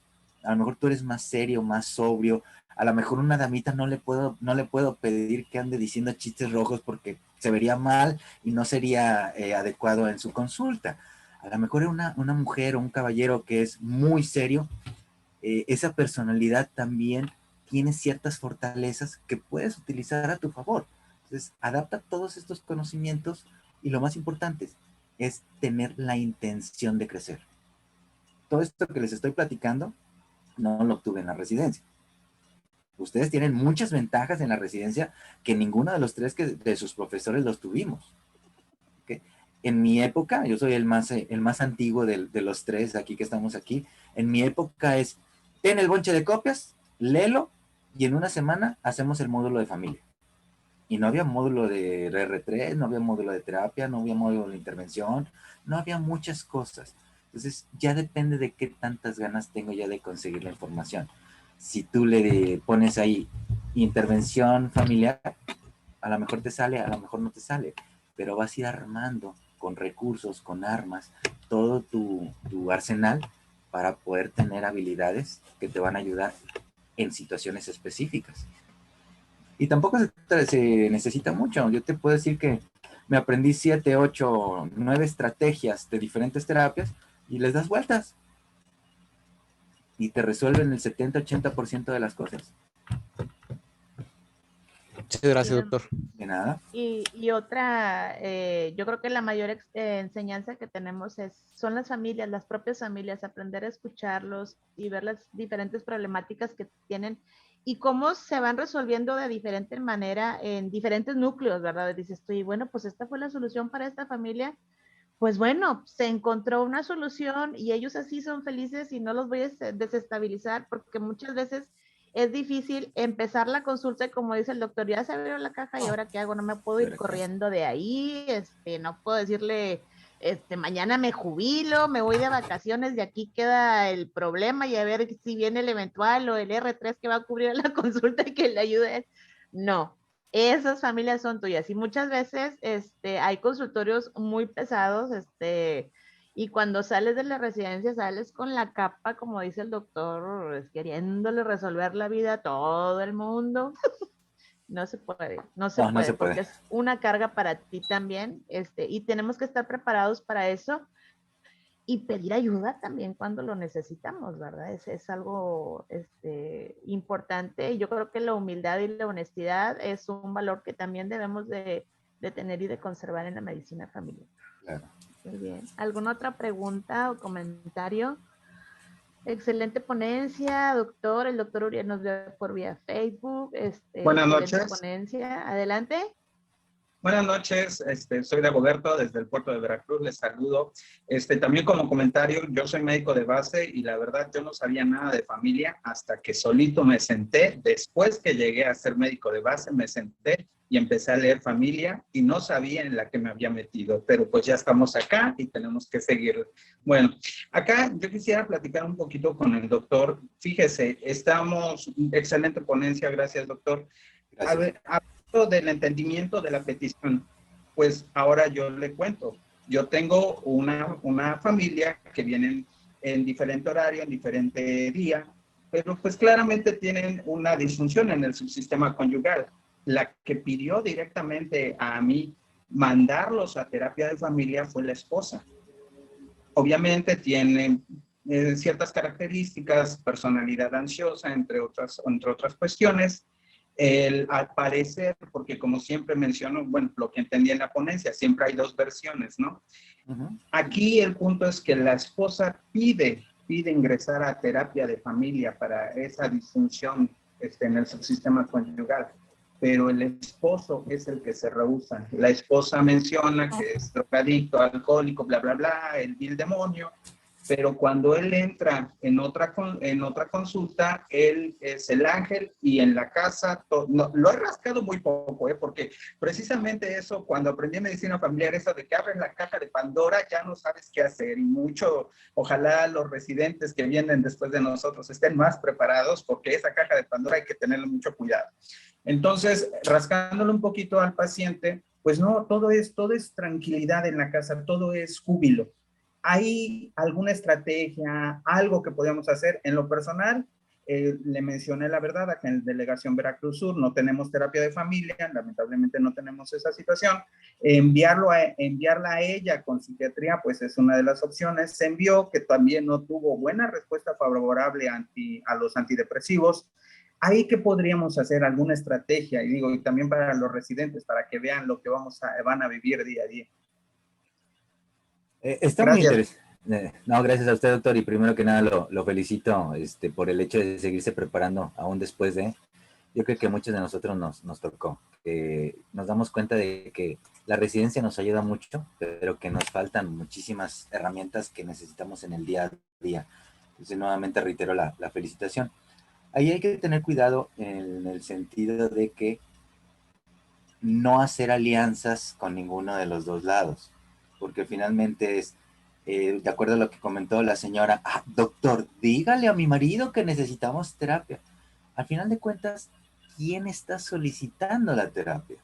a lo mejor tú eres más serio, más sobrio, a lo mejor una damita no le puedo pedir que ande diciendo chistes rojos porque se vería mal y no sería adecuado en su consulta. A lo mejor una mujer o un caballero que es muy serio, esa personalidad también tiene ciertas fortalezas que puedes utilizar a tu favor. Entonces, adapta todos estos conocimientos y lo más importante es tener la intención de crecer. Todo esto que les estoy platicando no lo obtuve en la residencia. Ustedes tienen muchas ventajas en la residencia que ninguno de los tres de sus profesores los tuvimos. ¿Okay? En mi época, yo soy el más antiguo de los tres aquí que estamos aquí, en mi época es, ten el bonche de copias, léelo, y en una semana hacemos el módulo de familia. Y no había módulo de R3, no había módulo de terapia, no había módulo de intervención, no había muchas cosas. Entonces, ya depende de qué tantas ganas tengo ya de conseguir la información. Si tú le pones ahí intervención familiar, a lo mejor te sale, a lo mejor no te sale, pero vas a ir armando con recursos, con armas, todo tu arsenal para poder tener habilidades que te van a ayudar en situaciones específicas. Y tampoco se necesita mucho. Yo te puedo decir que me aprendí 7, 8, 9 estrategias de diferentes terapias y les das vueltas. Y te resuelven el 70-80% de las cosas.
Muchas gracias,
Bien.
doctor.
De nada.
Y otra, yo creo que la mayor enseñanza que tenemos son las familias, las propias familias, aprender a escucharlos y ver las diferentes problemáticas que tienen y cómo se van resolviendo de diferente manera en diferentes núcleos, ¿verdad? Dices tú, y bueno, pues esta fue la solución para esta familia. Pues bueno, se encontró una solución y ellos así son felices y no los voy a desestabilizar porque muchas veces es difícil empezar la consulta y como dice el doctor, ya se abrió la caja y ahora qué hago, no me puedo ir corriendo de ahí, no puedo decirle, mañana me jubilo, me voy de vacaciones y aquí queda el problema y a ver si viene el eventual o el R3 que va a cubrir la consulta y que le ayude. No, esas familias son tuyas y muchas veces hay consultorios muy pesados y cuando sales de la residencia sales con la capa, como dice el doctor, queriéndole resolver la vida a todo el mundo. No se puede, no se puede, porque es una carga para ti también y tenemos que estar preparados para eso y pedir ayuda también cuando lo necesitamos, ¿verdad? Es algo importante. Y yo creo que la humildad y la honestidad es un valor que también debemos de tener y de conservar en la medicina familiar.
Claro.
Muy bien. ¿Alguna otra pregunta o comentario? Excelente ponencia, doctor. El doctor Uriel nos ve por vía Facebook.
Buenas noches.
Ponencia. Adelante.
Buenas noches, soy Dagoberto desde el puerto de Veracruz, les saludo. También como comentario, yo soy médico de base y la verdad yo no sabía nada de familia hasta que solito me senté, después que llegué a ser médico de base, me senté y empecé a leer familia y no sabía en la que me había metido, pero pues ya estamos acá y tenemos que seguir. Bueno, acá yo quisiera platicar un poquito con el doctor. Fíjese, excelente ponencia, gracias doctor.
Gracias.
Del entendimiento de la petición, pues ahora yo le cuento. Yo tengo una familia que vienen en diferente horario, en diferente día, pero pues claramente tienen una disfunción en el subsistema conyugal. La que pidió directamente a mí mandarlos a terapia de familia fue la esposa. Obviamente tiene ciertas características, personalidad ansiosa, entre otras cuestiones. Al parecer, porque como siempre menciono, bueno, lo que entendí en la ponencia, siempre hay dos versiones, ¿no? Aquí el punto es que la esposa pide ingresar a terapia de familia para esa disfunción en el subsistema conyugal, pero el esposo es el que se rehúsa. La esposa menciona que es drogadicto, alcohólico, bla, bla, bla, el vil demonio, pero cuando él entra en otra consulta, él es el ángel y en la casa, no, lo he rascado muy poco, porque precisamente eso, cuando aprendí medicina familiar, eso de que abres la caja de Pandora, ya no sabes qué hacer, y mucho, ojalá los residentes que vienen después de nosotros estén más preparados, porque esa caja de Pandora hay que tenerle mucho cuidado. Entonces, rascándole un poquito al paciente, pues no, todo es tranquilidad en la casa, todo es júbilo. ¿Hay alguna estrategia, algo que podamos hacer? En lo personal, le mencioné la verdad, acá en Delegación Veracruz Sur no tenemos terapia de familia, lamentablemente no tenemos esa situación. Enviarla a ella con psiquiatría, pues es una de las opciones. Se envió, que también no tuvo buena respuesta favorable a los antidepresivos. ¿Ahí qué podríamos hacer? ¿Alguna estrategia? Y digo, y también para los residentes, para que vean lo que van a vivir día a día.
Está muy interesante. No, gracias a usted, doctor, y primero que nada lo felicito por el hecho de seguirse preparando aún después de... Yo creo que a muchos de nosotros nos tocó. Nos damos cuenta de que la residencia nos ayuda mucho, pero que nos faltan muchísimas herramientas que necesitamos en el día a día. Entonces, nuevamente reitero la felicitación. Ahí hay que tener cuidado en el sentido de que no hacer alianzas con ninguno de los dos lados, porque finalmente es, de acuerdo a lo que comentó la señora, doctor, dígale a mi marido que necesitamos terapia. Al final de cuentas, ¿quién está solicitando la terapia?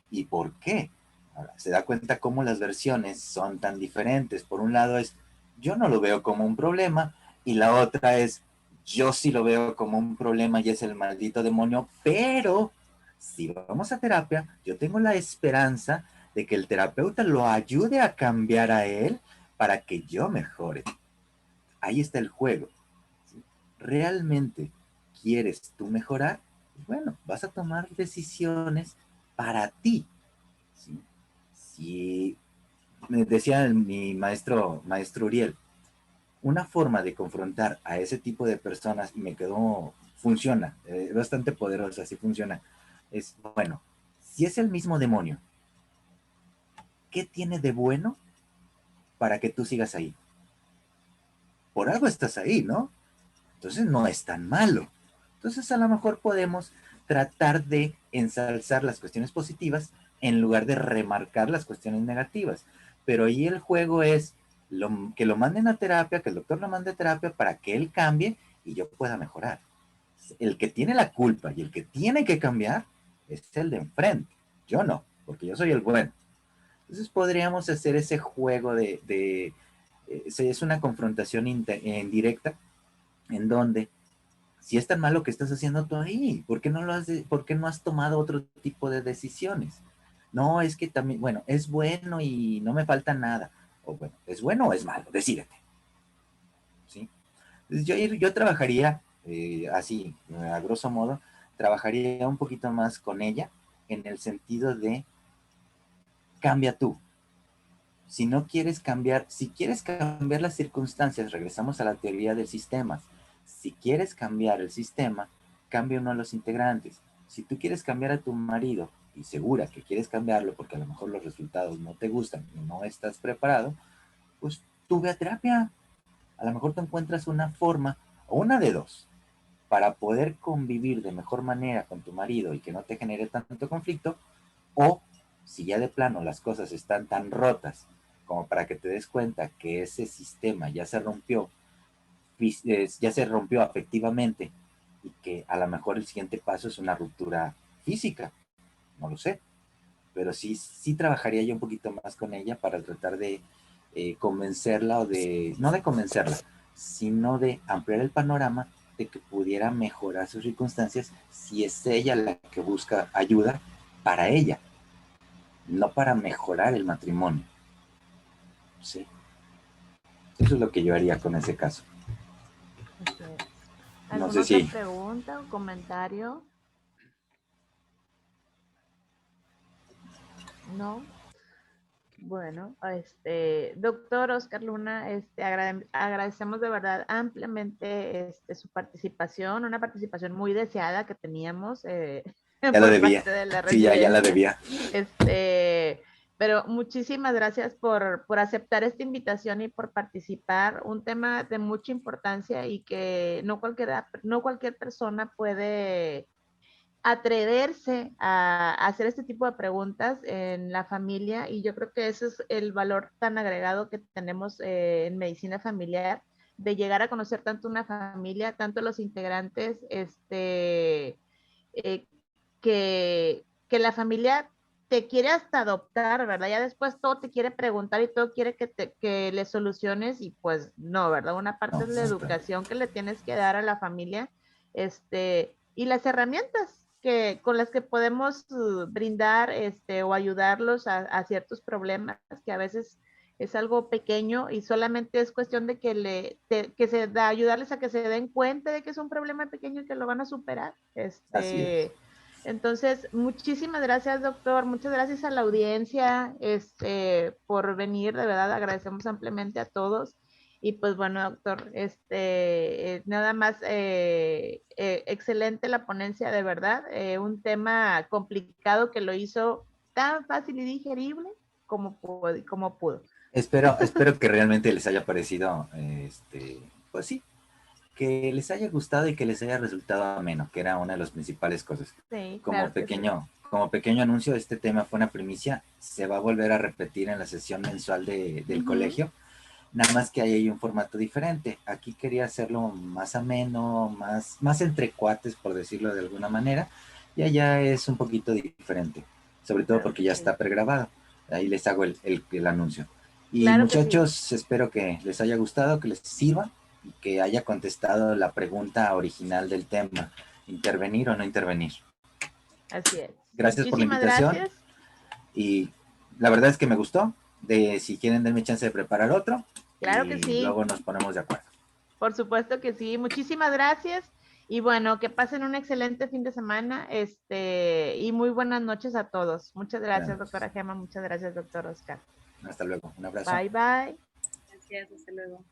¿Y por qué? Ahora, se da cuenta cómo las versiones son tan diferentes. Por un lado es, yo no lo veo como un problema, y la otra es, yo sí lo veo como un problema y es el maldito demonio, pero si vamos a terapia, yo tengo la esperanza de que el terapeuta lo ayude a cambiar a él para que yo mejore. Ahí está el juego. ¿Sí? ¿Realmente quieres tú mejorar? Bueno, vas a tomar decisiones para ti. ¿Sí? Si me decía mi maestro Uriel, una forma de confrontar a ese tipo de personas, y me quedó, funciona, bastante poderosa, sí funciona, es, bueno, si es el mismo demonio, ¿qué tiene de bueno para que tú sigas ahí? Por algo estás ahí, ¿no? Entonces no es tan malo. Entonces a lo mejor podemos tratar de ensalzar las cuestiones positivas en lugar de remarcar las cuestiones negativas. Pero ahí el juego es que lo manden a terapia, que el doctor lo mande a terapia para que él cambie y yo pueda mejorar. El que tiene la culpa y el que tiene que cambiar es el de enfrente. Yo no, porque yo soy el bueno. Entonces podríamos hacer ese juego es una confrontación indirecta en donde si es tan malo que estás haciendo tú ahí, ¿por qué no has tomado otro tipo de decisiones? No, es que también, bueno, es bueno y no me falta nada. O bueno, ¿es bueno o es malo? Decídete. ¿Sí? Entonces yo trabajaría así, a grosso modo, trabajaría un poquito más con ella en el sentido de cambia tú. Si no quieres cambiar, si quieres cambiar las circunstancias, regresamos a la teoría del sistema. Si quieres cambiar el sistema, cambia uno de los integrantes. Si tú quieres cambiar a tu marido y segura que quieres cambiarlo porque a lo mejor los resultados no te gustan y no estás preparado, pues tú ve a terapia. A lo mejor te encuentras una forma o una de dos para poder convivir de mejor manera con tu marido y que no te genere tanto conflicto, o si ya de plano las cosas están tan rotas como para que te des cuenta que ese sistema ya se rompió afectivamente y que a lo mejor el siguiente paso es una ruptura física, no lo sé, pero sí trabajaría yo un poquito más con ella para tratar de convencerla no de convencerla, sino de ampliar el panorama de que pudiera mejorar sus circunstancias si es ella la que busca ayuda para ella, no para mejorar el matrimonio. Sí. Eso es lo que yo haría con ese caso.
Okay. ¿Alguna
No sé
otra pregunta o comentario? No. Bueno, doctor Oscar Luna, agradecemos de verdad ampliamente su participación, una participación muy deseada que teníamos
Ya la
por
debía.
parte de la
Sí, ya la
residencia.
debía.
Pero muchísimas gracias por aceptar esta invitación y por participar. Un tema de mucha importancia y que no cualquier persona puede atreverse a hacer este tipo de preguntas en la familia, y yo creo que ese es el valor tan agregado que tenemos en medicina familiar, de llegar a conocer tanto una familia, tanto los integrantes, eh, que la familia te quiere hasta adoptar, ¿verdad? Ya después todo te quiere preguntar y todo quiere que le soluciones, y pues no, ¿verdad? Una parte
No,
es la educación que le tienes que dar a la familia, y las herramientas con las que podemos brindar o ayudarlos a ciertos problemas que a veces es algo pequeño y solamente es cuestión de ayudarles a que se den cuenta de que es un problema pequeño y que lo van a superar.
Así es.
Entonces, muchísimas gracias, doctor. Muchas gracias a la audiencia, por venir. De verdad, agradecemos ampliamente a todos. Y pues bueno, doctor, nada más, excelente la ponencia, de verdad. Un tema complicado que lo hizo tan fácil y digerible como pudo.
Espero que realmente les haya parecido, pues sí, que les haya gustado y que les haya resultado ameno, que era una de las principales cosas.
Sí,
Como
claro que sí.
pequeño anuncio, este tema fue una primicia, se va a volver a repetir en la sesión mensual del colegio, nada más que ahí hay un formato diferente. Aquí quería hacerlo más ameno, más entre cuates, por decirlo de alguna manera, y allá es un poquito diferente, sobre todo
Claro
porque
que
ya
sí.
está pregrabado. Ahí les hago el anuncio. Y
Claro que sí.
muchachos, espero que les haya gustado, que les sirva y que haya contestado la pregunta original del tema, intervenir o no intervenir.
Así es.
Gracias por la
Muchísimas
invitación
gracias.
y la verdad es que me gustó. Si quieren, denme chance de preparar otro
Claro que
y
sí.
luego nos ponemos de acuerdo.
Por supuesto que sí. Muchísimas gracias. Y bueno, que pasen un excelente fin de semana, y muy buenas noches a todos. Muchas
Buenas
gracias,
noches.
doctora Gema. Muchas gracias, doctor Oscar.
Hasta luego. Un abrazo.
Bye, bye.
Gracias, hasta luego.